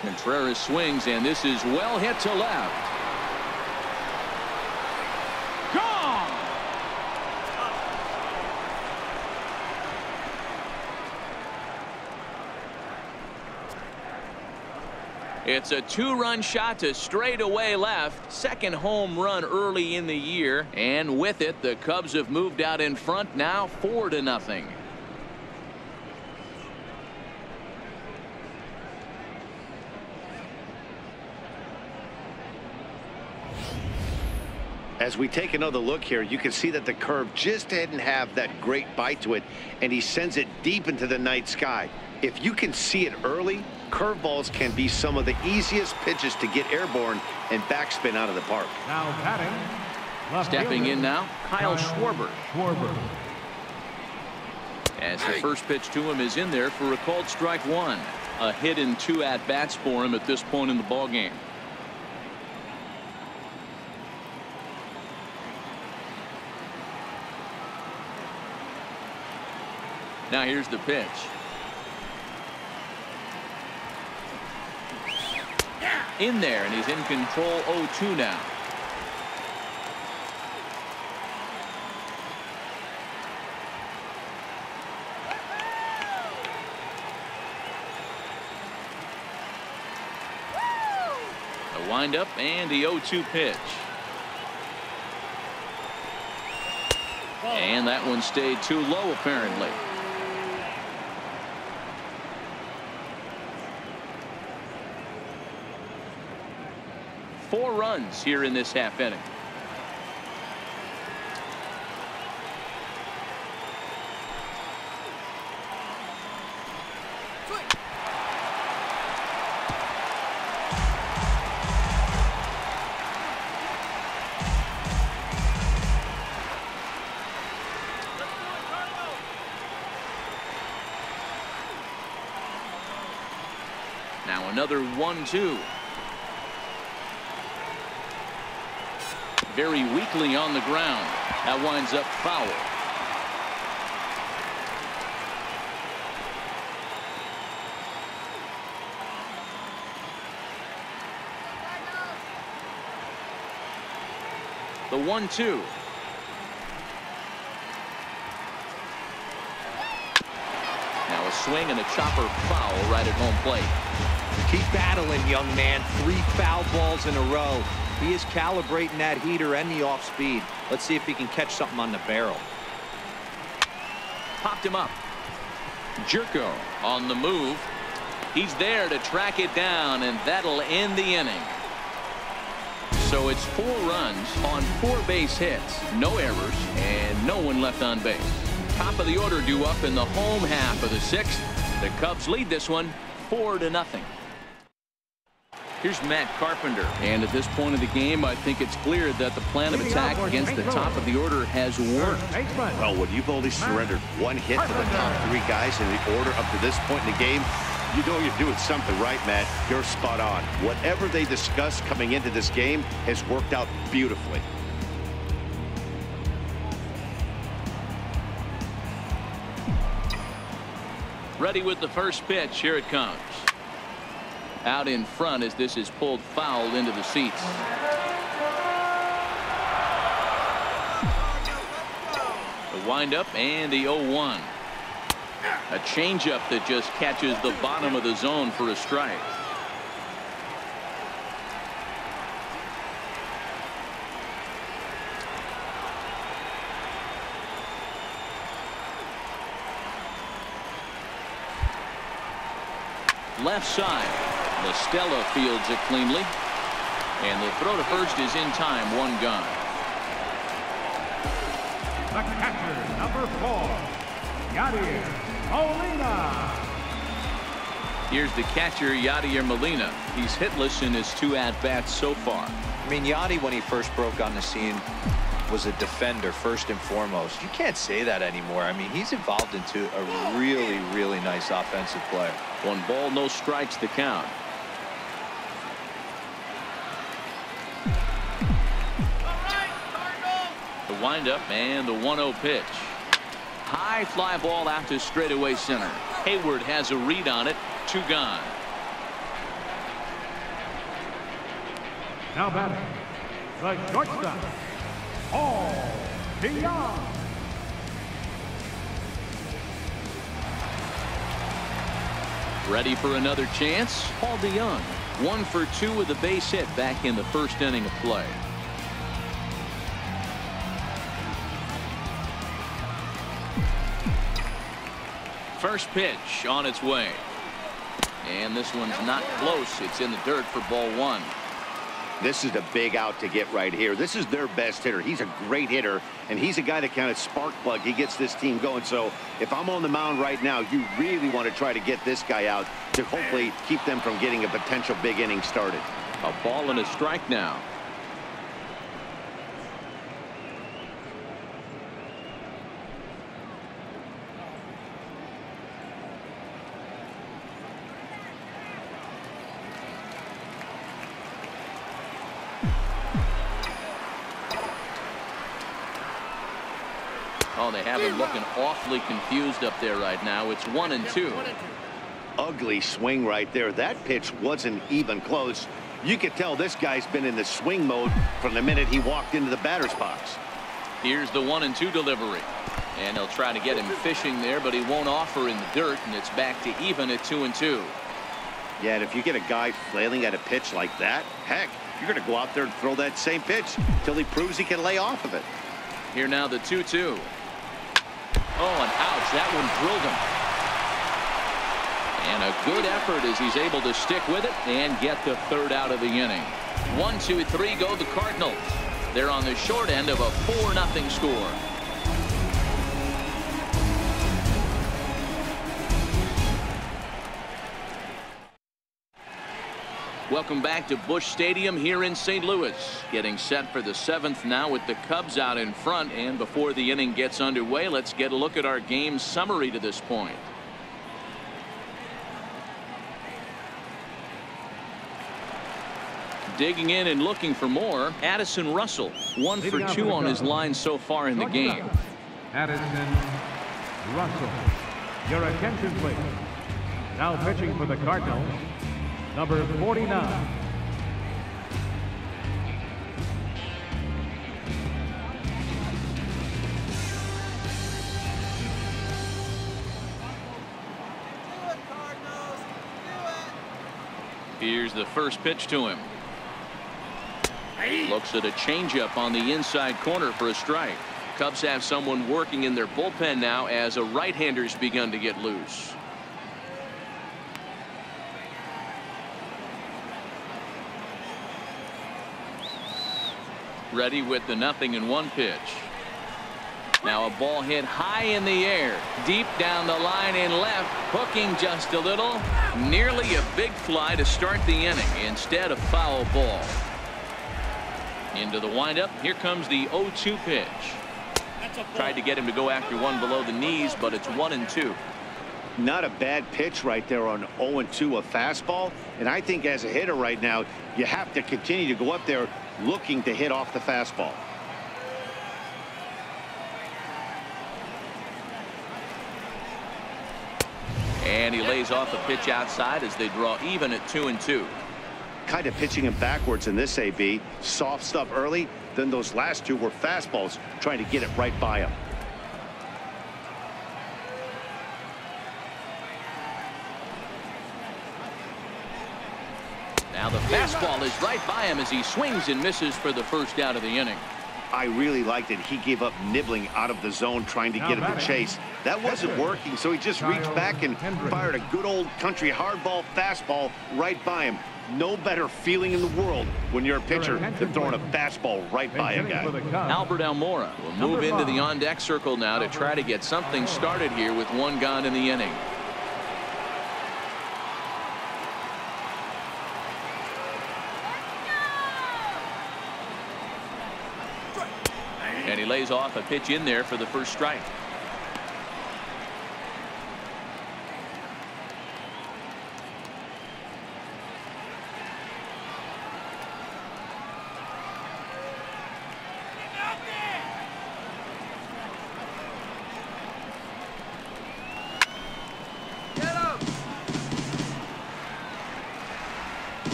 Contreras swings, and this is well hit to left. It's a 2-run shot to straightaway left. Second home run early in the year, and with it the Cubs have moved out in front now 4-0. As we take another look here, you can see that the curve just didn't have that great bite to it, and he sends it deep into the night sky. If you can see it early, curveballs can be some of the easiest pitches to get airborne and backspin out of the park. Now batting. Stepping in now, Kyle Schwarber. As the first pitch to him is in there for a called strike 1. A hit in 2 at-bats for him at this point in the ballgame. Now here's the pitch. In there, and he's in control. 0-2 now. A windup and the 0-2 pitch. And that one stayed too low apparently. Four runs here in this half inning. Now another 1-2. Very weakly on the ground. That winds up foul. The 1-2. Now a swing and a chopper foul right at home plate. Keep battling, young man. 3 foul balls in a row. He is calibrating that heater and the off speed. Let's see if he can catch something on the barrel. Popped him up. Jerko on the move. He's there to track it down, and that'll end the inning. So it's 4 runs on 4 base hits, no errors, and no one left on base. Top of the order due up in the home half of the 6th. The Cubs lead this one 4-0. Here's Matt Carpenter, and at this point of the game, I think it's clear that the plan of attack against the top of the order has worked. Well, when you've only surrendered 1 hit to the top 3 guys in the order up to this point in the game, you know you're doing something right, Matt. You're spot on. Whatever they discussed coming into this game has worked out beautifully. Ready with the first pitch. Here it comes. Out in front as this is pulled foul into the seats. windup and the 0-1. A changeup that just catches the bottom of the zone for a strike. Left side. Listella fields it cleanly. And the throw to first is in time. One gone. The catcher, number 4, Yadier Molina. Here's the catcher, Yadier Molina. He's hitless in his 2 at-bats so far. I mean, Yadi, when he first broke on the scene, was a defender first and foremost. You can't say that anymore. I mean, he's evolved into a really, really nice offensive player. 1 ball, no strikes to count. The windup and the 1-0 pitch. High fly ball out to straightaway center. Hayward has a read on it. 2 gone. Now batting, the shortstop, Paul DeYoung. Ready for another chance? Paul DeYoung, 1 for 2 with a base hit back in the first inning of play. First pitch on its way. And this one's not close. It's in the dirt for ball 1. This is a big out to get right here. This is their best hitter. He's a great hitter, and he's a guy that kind of spark plug. He gets this team going. So if I'm on the mound right now, you really want to try to get this guy out to hopefully keep them from getting a potential big inning started. A ball and a strike now. Oh, they have him looking awfully confused up there right now. It's 1-2. Ugly swing right there. That pitch wasn't even close. You could tell this guy's been in the swing mode from the minute he walked into the batter's box. Here's the 1-2 delivery. And he'll try to get him fishing there, but he won't offer in the dirt, and it's back to even at 2-2. Yeah, and if you get a guy flailing at a pitch like that, heck, you're going to go out there and throw that same pitch till he proves he can lay off of it. Here now the 2-2. Oh, and ouch, that one drilled him. And a good effort as he's able to stick with it and get the 3rd out of the inning. 1, 2, 3 go the Cardinals. They're on the short end of a 4-0 score. Welcome back to Busch Stadium here in St. Louis. Getting set for the 7th now with the Cubs out in front. And before the inning gets underway, let's get a look at our game summary to this point. Digging in and looking for more, Addison Russell, 1 for 2 on his line so far in the game. Addison Russell. Your attention, please. Now pitching for the Cardinals, number 49. Here's the first pitch to him. Looks at a changeup on the inside corner for a strike. Cubs have someone working in their bullpen now as a right-hander's begun to get loose. Ready with the 0-1 pitch. Now a ball hit high in the air, deep down the line in left, hooking just a little. Nearly a big fly to start the inning. Instead, a foul ball. Into the windup. Here comes the 0-2 pitch. Tried to get him to go after one below the knees, but it's 1-2. Not a bad pitch right there on 0-2, a fastball. And I think as a hitter right now, you have to continue to go up there looking to hit off the fastball. And he lays off the pitch outside as they draw even at 2-2. Kind of pitching him backwards in this AB. Soft stuff early, then those last two were fastballs trying to get it right by him. fastball is right by him as he swings and misses for the first out of the inning. I really liked it. He gave up nibbling out of the zone trying to get him to chase. That wasn't working, so he just reached back and fired a good old country hardball fastball right by him. No better feeling in the world when you're a pitcher than throwing a fastball right by a guy. Albert Almora will move into the on-deck circle now to try to get something started here with one gone in the inning. And he lays off a pitch in there for the first strike.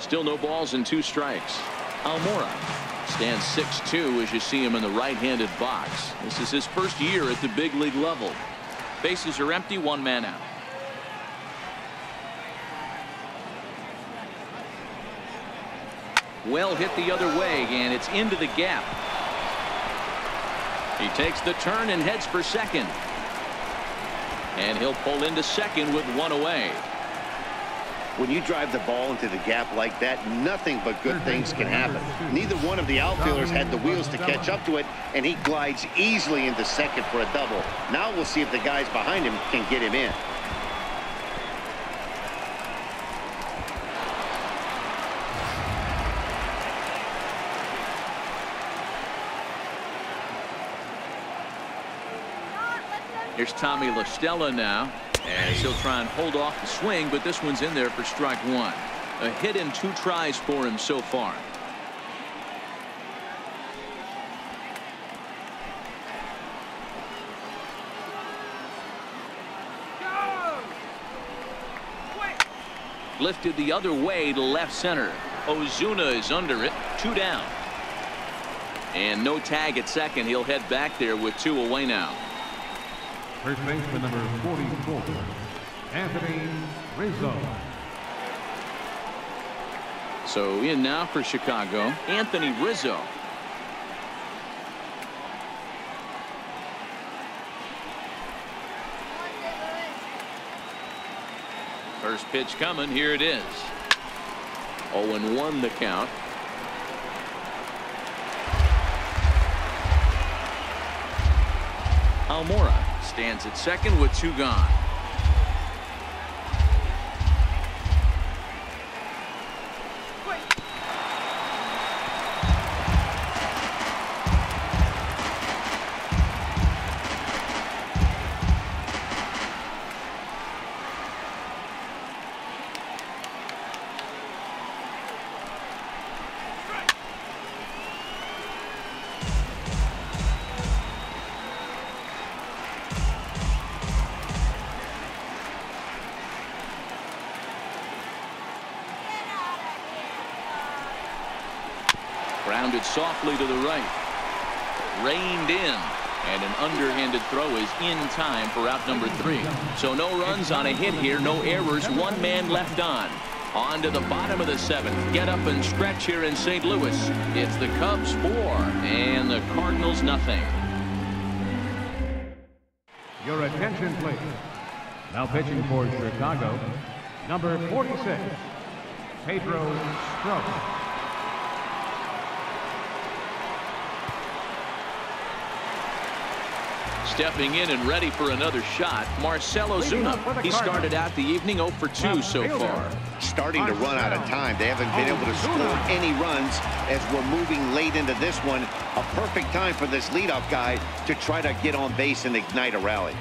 Still no balls and 2 strikes. Almora stands 6'2" as you see him in the right-handed box. This is his first year at the big league level. Bases are empty, 1 man out. Well hit the other way, and it's into the gap. He takes the turn and heads for second. And he'll pull into second with 1 away. When you drive the ball into the gap like that, nothing but good things can happen. Neither one of the outfielders had the wheels to catch up to it, and he glides easily into second for a double. Now we'll see if the guys behind him can get him in. Here's Tommy La Stella now, as he'll try and hold off the swing, but this one's in there for strike 1. A hit in 2 tries for him so far. Lifted the other way to left center. Ozuna is under it, 2 down. And no tag at second. He'll head back there with 2 away now. First baseman number 44, Anthony Rizzo. So in now for Chicago, Anthony Rizzo. First pitch coming. Here it is. 0-1 the count. Almora stands at second with 2 gone. Grounded softly to the right. Reined in. And an underhanded throw is in time for out number 3. So no runs on a hit here. No errors. 1 man left on. On to the bottom of the 7th. Get up and stretch here in St. Louis. It's the Cubs 4 and the Cardinals nothing. Your attention, please. Now pitching for Chicago, number 46, Pedro Strop. Stepping in and ready for another shot, Marcell Ozuna. He started out the evening 0 for 2 so far. Starting to run out of time. They haven't been able to score any runs as we're moving late into this one. A perfect time for this leadoff guy to try to get on base and ignite a rally.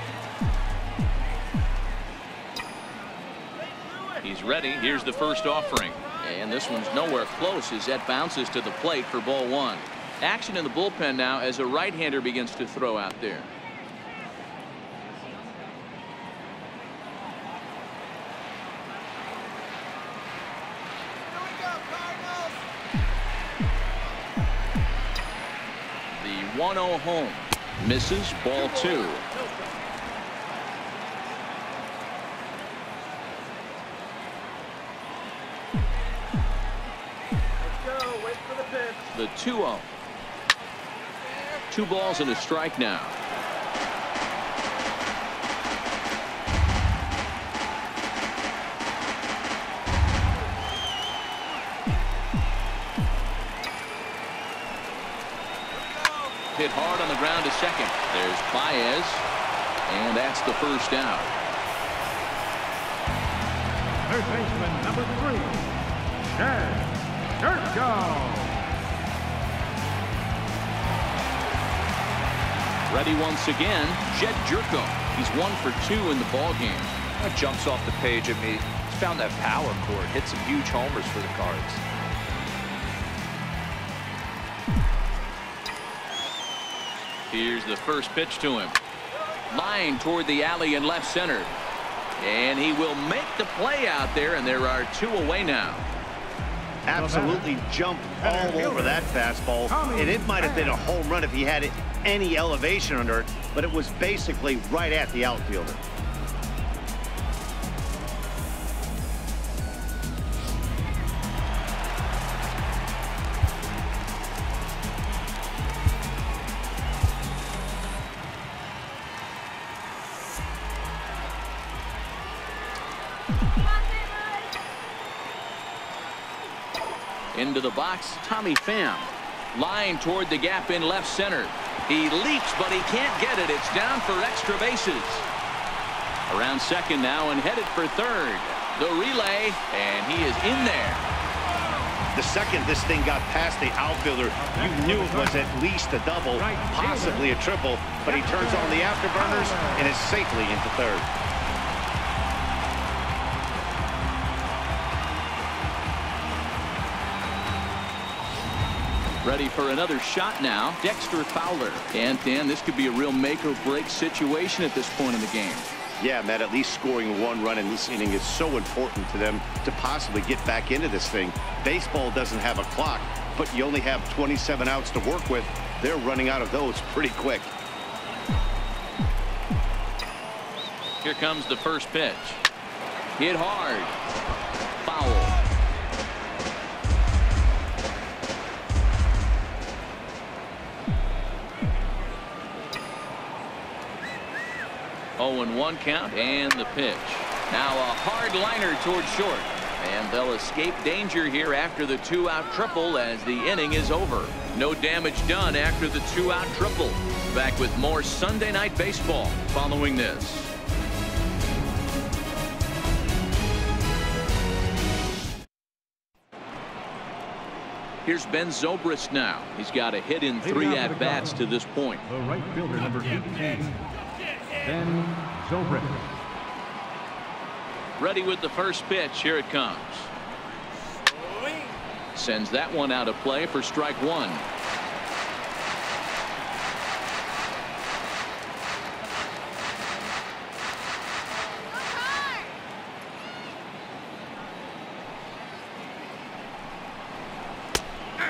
He's ready. Here's the first offering. And this one's nowhere close as that bounces to the plate for ball 1. Action in the bullpen now as a right-hander begins to throw out there. 1-0 home. Misses, ball 2. The 2-0. 2 balls and a strike now. Hit hard on the ground to second. There's Baez, and that's the first out. Third baseman number 3, Jerko. Ready once again, Jed Jerko. He's 1 for 2 in the ball game. That jumps off the page at me. He's found that power chord. Hit some huge homers for the Cards. Here's the first pitch to him. Line toward the alley in left center. And he will make the play out there, and there are 2 away now. Absolutely jumped all over that fastball, and it might have been a home run if he had any elevation under it, but it was basically right at the outfielder. Into the box, Tommy Pham. Line toward the gap in left center. He leaps, but he can't get it. It's down for extra bases. Around second now and headed for third. The relay, and he is in there. The second this thing got past the outfielder, you knew it was at least a double, possibly a triple, but he turns on the afterburners and is safely into third. Ready for another shot now, Dexter Fowler. And Dan, this could be a real make or break situation at this point in the game. Yeah, Matt, at least scoring 1 run in this inning is so important to them to possibly get back into this thing. Baseball doesn't have a clock, but you only have 27 outs to work with. They're running out of those pretty quick. Here comes the first pitch. Hit hard. Foul. 0-1 count, and the pitch. Now a hard liner toward short, and they'll escape danger here after the 2-out triple as the inning is over. No damage done after the 2-out triple. Back with more Sunday Night Baseball following this. Here's Ben Zobrist now. He's got a hit in 3 at-bats to this point. The right fielder, number 18, Ben Zobrist. Ready with the first pitch. Here it comes. Sends that one out of play for strike 1.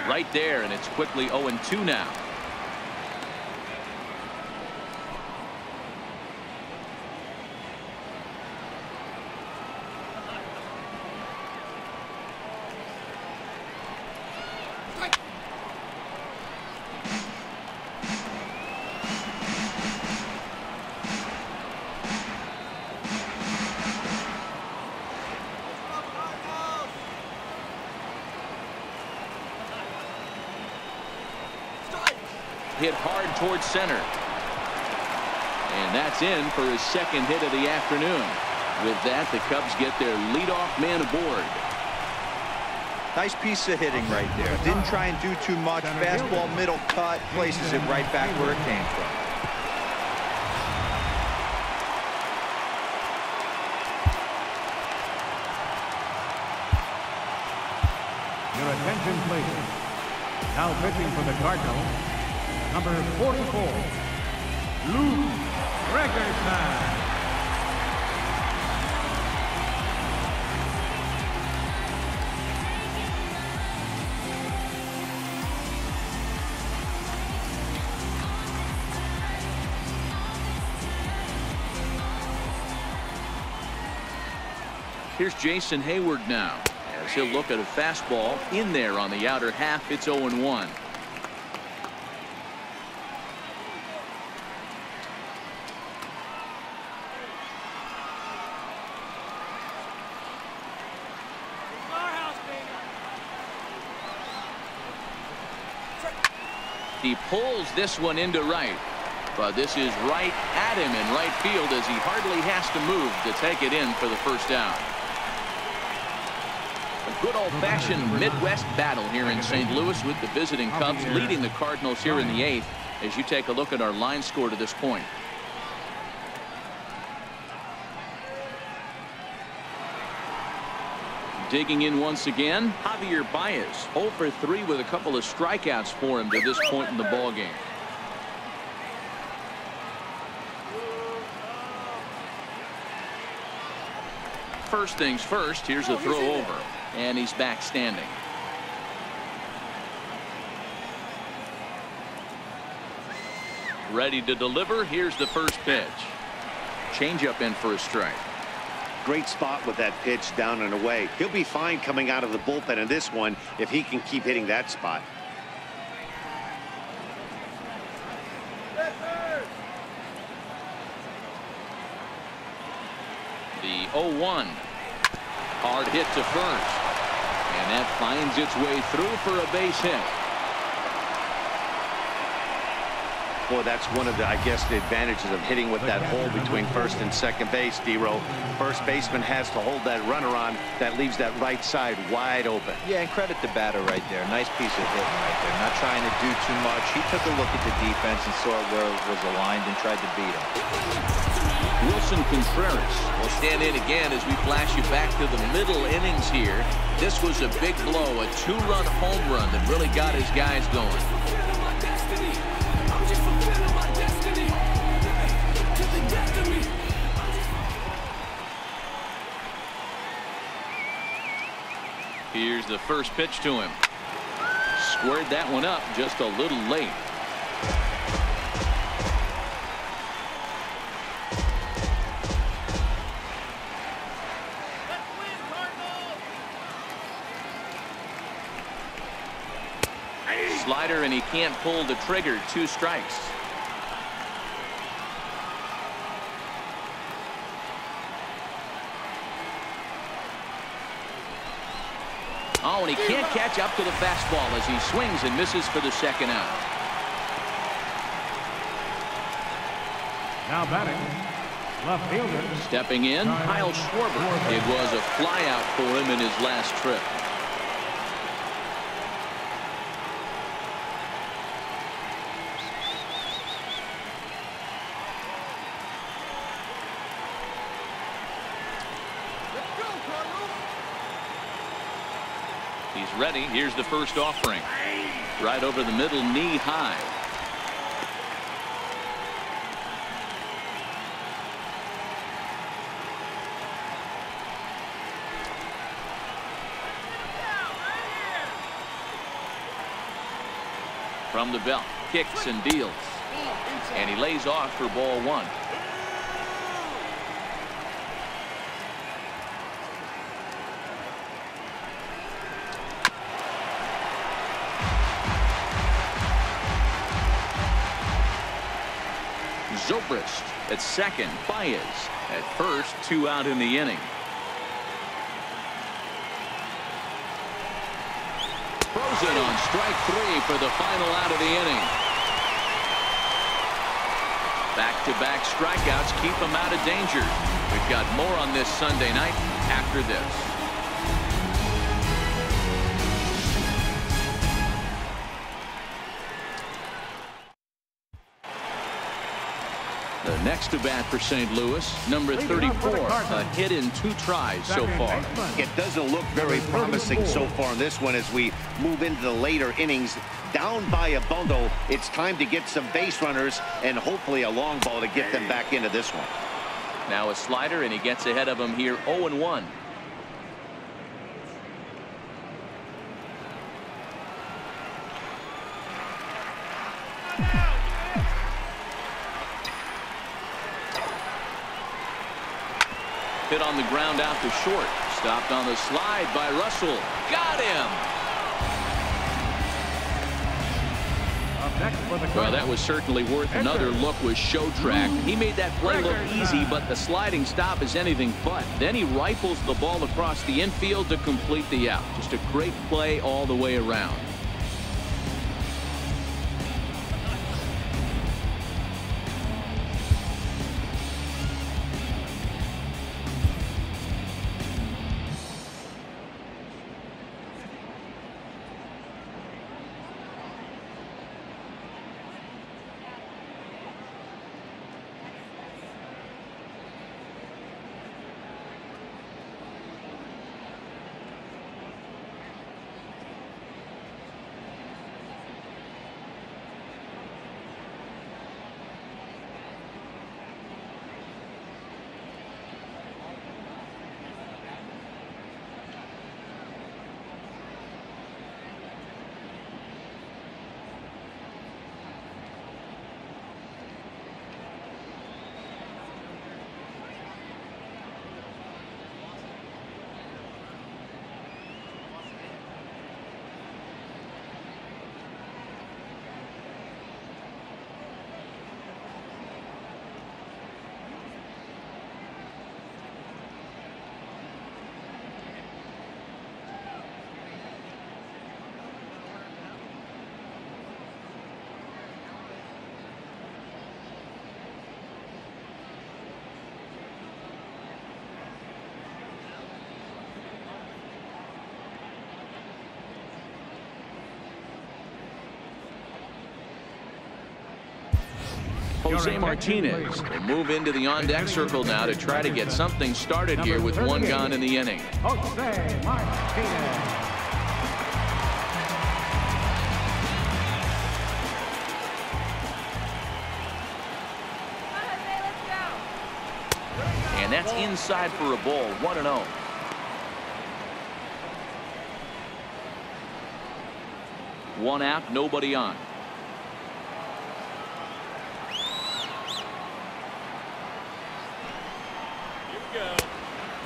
Right there, and it's quickly 0-2 now. Hit hard towards center. And that's in for his second hit of the afternoon. With that, the Cubs get their leadoff man aboard. Nice piece of hitting right there. Didn't try and do too much. Fastball, middle cut, places it right back where it came from. Your attention, please. Now pitching for the Cardinals, number 44, Luke Gregerson. Here's Jason Hayward now, as he'll look at a fastball in there on the outer half. It's 0-1. He pulls this one into right, but this is right at him in right field as he hardly has to move to take it in for the first down. A good old-fashioned Midwest battle here in St. Louis with the visiting Cubs leading the Cardinals here in the 8th as you take a look at our line score to this point. Digging in once again, Javier Baez, 0 for 3 with a couple of strikeouts for him to this point in the ballgame. First things first, here's a throw over, and he's back standing. Ready to deliver. Here's the first pitch. Changeup in for a strike. Great spot with that pitch down and away. He'll be fine coming out of the bullpen in this one if he can keep hitting that spot. The 0-1. Hard hit to first. And that finds its way through for a base hit. Boy, that's one of the, I guess, the advantages of hitting with that hole between first and second base, D-Row. First baseman has to hold that runner on. That leaves that right side wide open. Yeah, and credit the batter right there. Nice piece of hitting right there. Not trying to do too much. He took a look at the defense and saw where it was aligned and tried to beat him. Wilson Contreras will stand in again as we flash you back to the middle innings here. This was a big blow, a 2-run home run that really got his guys going. Here's the first pitch to him. Squared that one up just a little late. Slider, and he can't pull the trigger. 2 strikes. Oh, and he can't catch up to the fastball as he swings and misses for the second out. Now batting, left fielder. Stepping in, Kyle Schwarber. It was a flyout for him in his last trip. He's ready. Here's the first offering. Right over the middle, knee high. From the belt, kicks and deals. And he lays off for ball 1. Zobrist at second. Baez at first. 2 out in the inning. Frozen on strike 3 for the final out of the inning. Back-to-back strikeouts keep him out of danger. We've got more on this Sunday night after this. The next to bat for St. Louis, number 34, a hit in 2 tries so far. It doesn't look very promising so far in this one as we move into the later innings. Down by a bundle, it's time to get some base runners and hopefully a long ball to get them back into this one. Now a slider, and he gets ahead of him here, 0-1. Hit on the ground out to short. Stopped on the slide by Russell. Got him. Well, that was certainly worth another look with Show Track. He made that play look easy, but the sliding stop is anything but. Then he rifles the ball across the infield to complete the out. Just a great play all the way around. Jose Martinez will move into the on-deck circle now to try to get something started here with one gone in the inning. Jose Martinez. And that's inside for a ball, 1-0. One out, nobody on.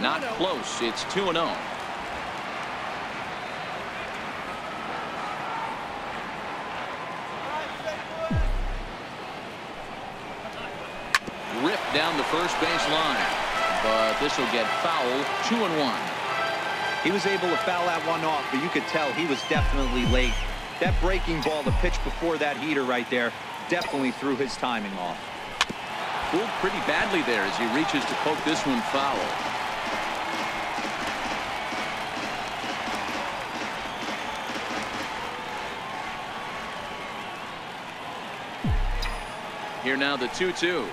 Not close. It's 2-0. Ripped down the first base line, but this will get foul. 2-1. He was able to foul that one off, but you could tell he was definitely late. That breaking ball, the pitch before that heater right there, definitely threw his timing off. Fooled pretty badly there as he reaches to poke this one foul. Here now the 2-2.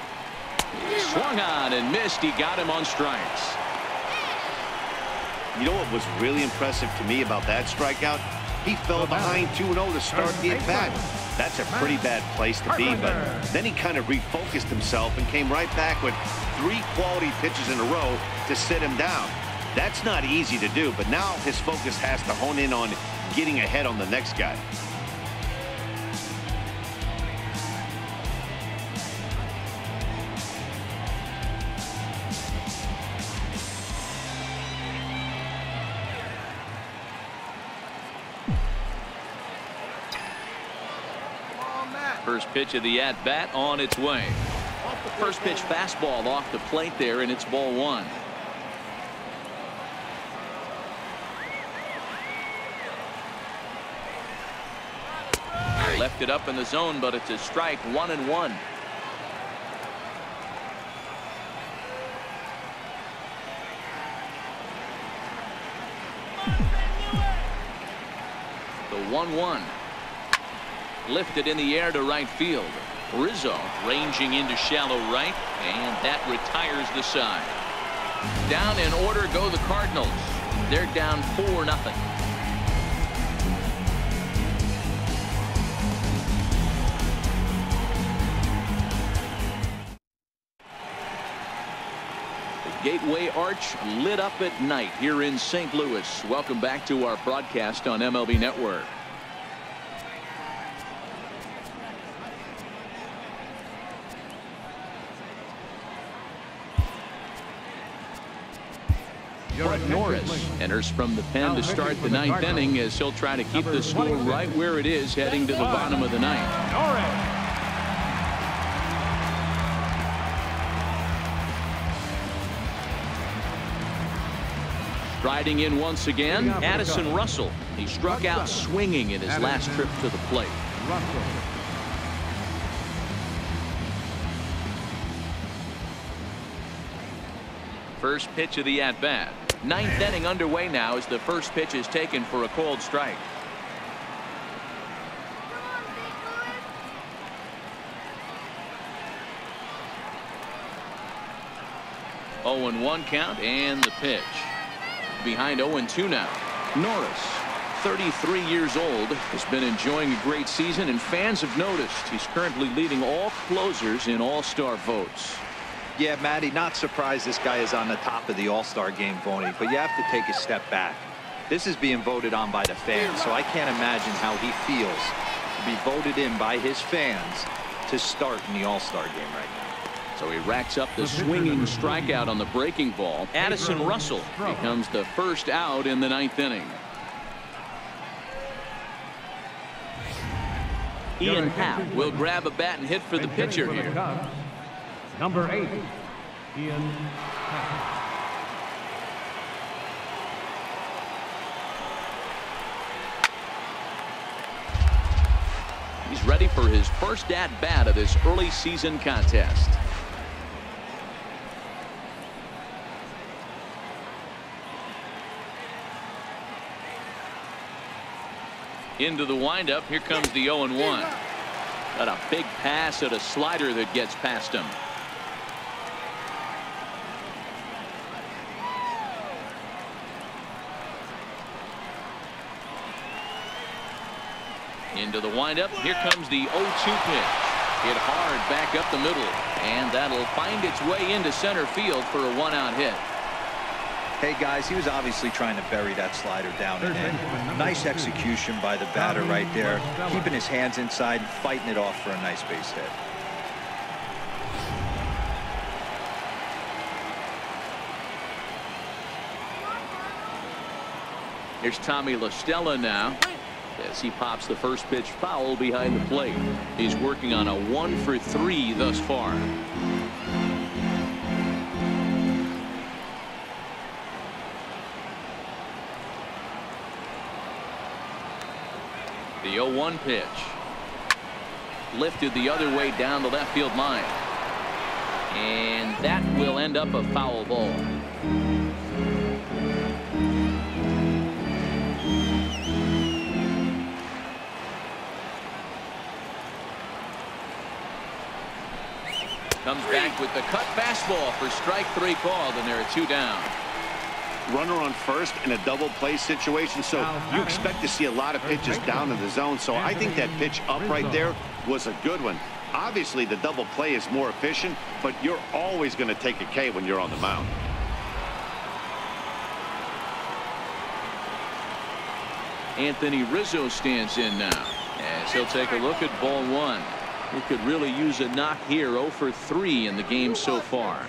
Swung on and missed. He got him on strikes. You know what was really impressive to me about that strikeout? He fell behind 2-0 to start the at-bat. That's a pretty bad place to be, but then he kind of refocused himself and came right back with 3 quality pitches in a row to sit him down. That's not easy to do, but now his focus has to hone in on getting ahead on the next guy. First pitch of the at-bat on its way. First pitch fastball off the plate there, and it's ball 1. Left it up in the zone, but it's a strike. 1-1. The 1-1. Lifted in the air to right field. Rizzo ranging into shallow right, and that retires the side. Down in order go the Cardinals. They're down 4-0. The Gateway Arch lit up at night here in St. Louis. Welcome back to our broadcast on MLB Network. Bud Norris enters from the pen to start the ninth inning as he'll try to keep the score right where it is heading to the bottom of the ninth. Norris. Striding in once again, Addison Russell. He struck out swinging in his last trip to the plate. First pitch of the at-bat. Ninth inning underway now as the first pitch is taken for a called strike. Oh, 0-1 count and the pitch. Behind 0-2 now. Norris, 33 years old, has been enjoying a great season, and fans have noticed he's currently leading all closers in all-star votes. Yeah, Matty, not surprised this guy is on the top of the all-star game voting, but you have to take a step back. This is being voted on by the fans, so I can't imagine how he feels to be voted in by his fans to start in the all-star game right now. So he racks up the swinging strikeout on the breaking ball. Addison Russell becomes the first out in the ninth inning. Ian Happ will grab a bat and hit for the pitcher here. Number 8, Ian Happ. He's ready for his first at-bat of this early season contest. Into the windup. Here comes the 0-1. Got a big pass at a slider that gets past him. Into the windup. Here comes the 0-2 pitch. Hit hard back up the middle, and that'll find its way into center field for a one-out hit. Hey guys, he was obviously trying to bury that slider down and in. Nice execution by the batter right there, keeping his hands inside, fighting it off for a nice base hit. Here's Tommy La Stella now as he pops the first pitch foul behind the plate. He's working on a 1-for-3 thus far. The 0-1 pitch. Lifted the other way down the left field line. And that will end up a foul ball. Comes back with the cut fastball for strike 3 called, and there are 2 down. Runner on first in a double play situation, so you expect to see a lot of pitches down in the zone. So I think that pitch up right there was a good one. Obviously the double play is more efficient, but you're always going to take a K when you're on the mound. Anthony Rizzo stands in now as he'll take a look at ball 1. He could really use a knock here. 0-for-3 in the game so far.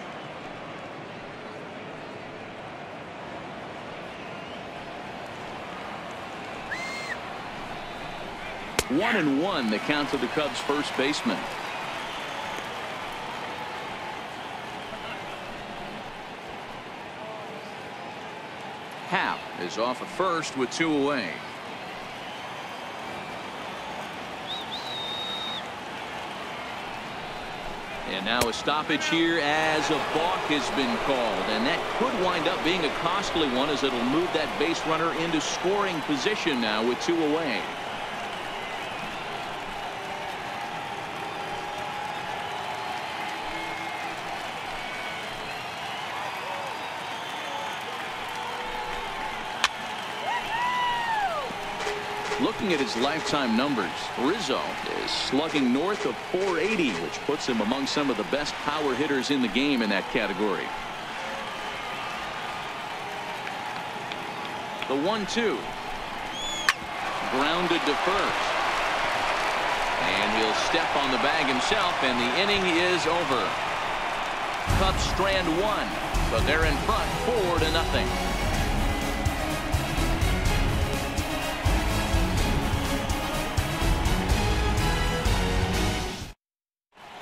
1-1 the count to the Cubs first baseman. Happ is off at first with 2 away. And now a stoppage here as a balk has been called, and that could wind up being a costly one as it'll move that base runner into scoring position now with 2 away. Looking at his lifetime numbers, Rizzo is slugging north of .480, which puts him among some of the best power hitters in the game in that category. The 1-2. Grounded to first. And he'll step on the bag himself, and the inning is over. Cubs strand 1, but they're in front 4-0.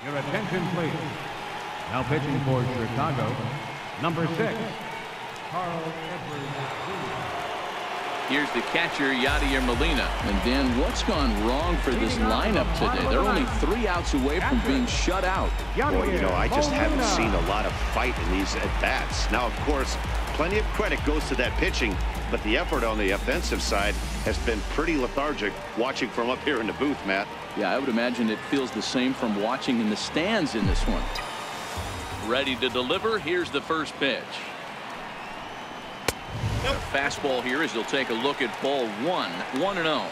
Your attention, please. Now pitching for Chicago, number 6, Carl Edwards. Here's the catcher, Yadier Molina. And Dan, what's gone wrong for this lineup today? They're only 3 outs away from being shut out. Boy, you know, I just haven't seen a lot of fight in these at-bats. Now, of course, plenty of credit goes to that pitching, but the effort on the offensive side has been pretty lethargic watching from up here in the booth, Matt. Yeah, I would imagine it feels the same from watching in the stands in this one. Ready to deliver. Here's the first pitch. A fastball here as he'll take a look at ball 1, 1-0.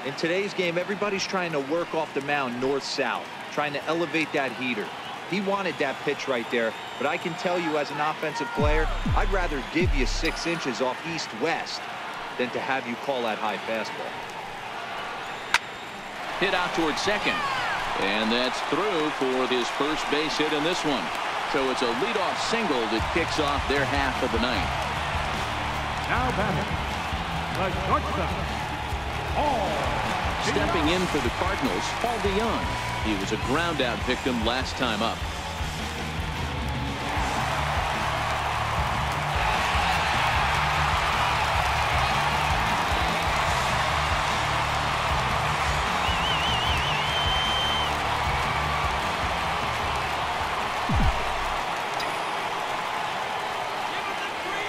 In today's game, everybody's trying to work off the mound north-south, trying to elevate that heater. He wanted that pitch right there, but I can tell you as an offensive player, I'd rather give you 6 inches off east-west than to have you call that high fastball. Hit out towards second. And that's through for his first base hit in this one. So it's a leadoff single that kicks off their half of the ninth. Now batting, the shortstop, Paul. Stepping in for the Cardinals, Paul DeYoung. He was a ground out victim last time up.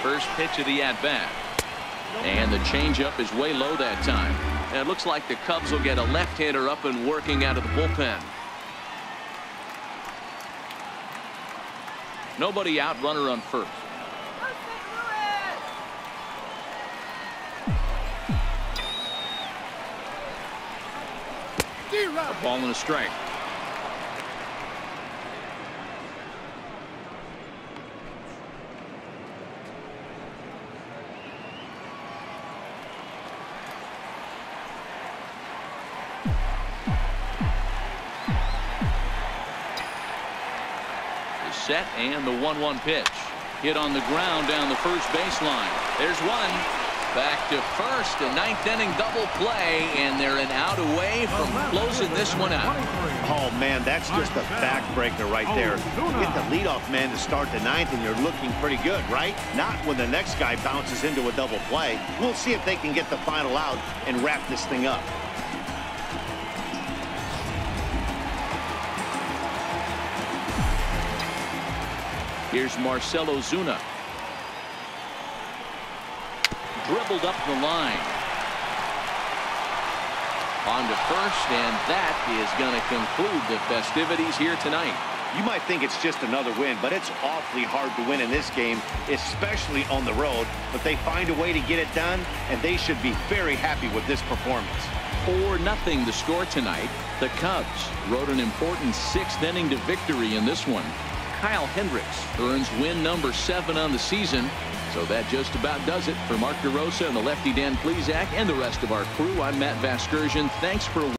First pitch of the at-bat. And the changeup is way low that time. And it looks like the Cubs will get a left-hander up and working out of the bullpen. Nobody out, runner on first. A ball and a strike. Set and the 1-1 pitch. Hit on the ground down the first baseline. There's one. Back to first. A 9th inning double play, and they're an out away from closing this one out. Oh, man, that's just a backbreaker right there. Get the leadoff man to start the 9th, and you're looking pretty good, right? Not when the next guy bounces into a double play. We'll see if they can get the final out and wrap this thing up. Here's Marcell Ozuna. Dribbled up the line. On to first, and that is going to conclude the festivities here tonight. You might think it's just another win, but it's awfully hard to win in this game, especially on the road. But they find a way to get it done, and they should be very happy with this performance. 4-0 the score tonight. The Cubs rode an important 6th inning to victory in this one. Kyle Hendricks earns win number 7 on the season. So that just about does it for Mark DeRosa and the lefty Dan Plesac and the rest of our crew. I'm Matt Vasgersian. Thanks for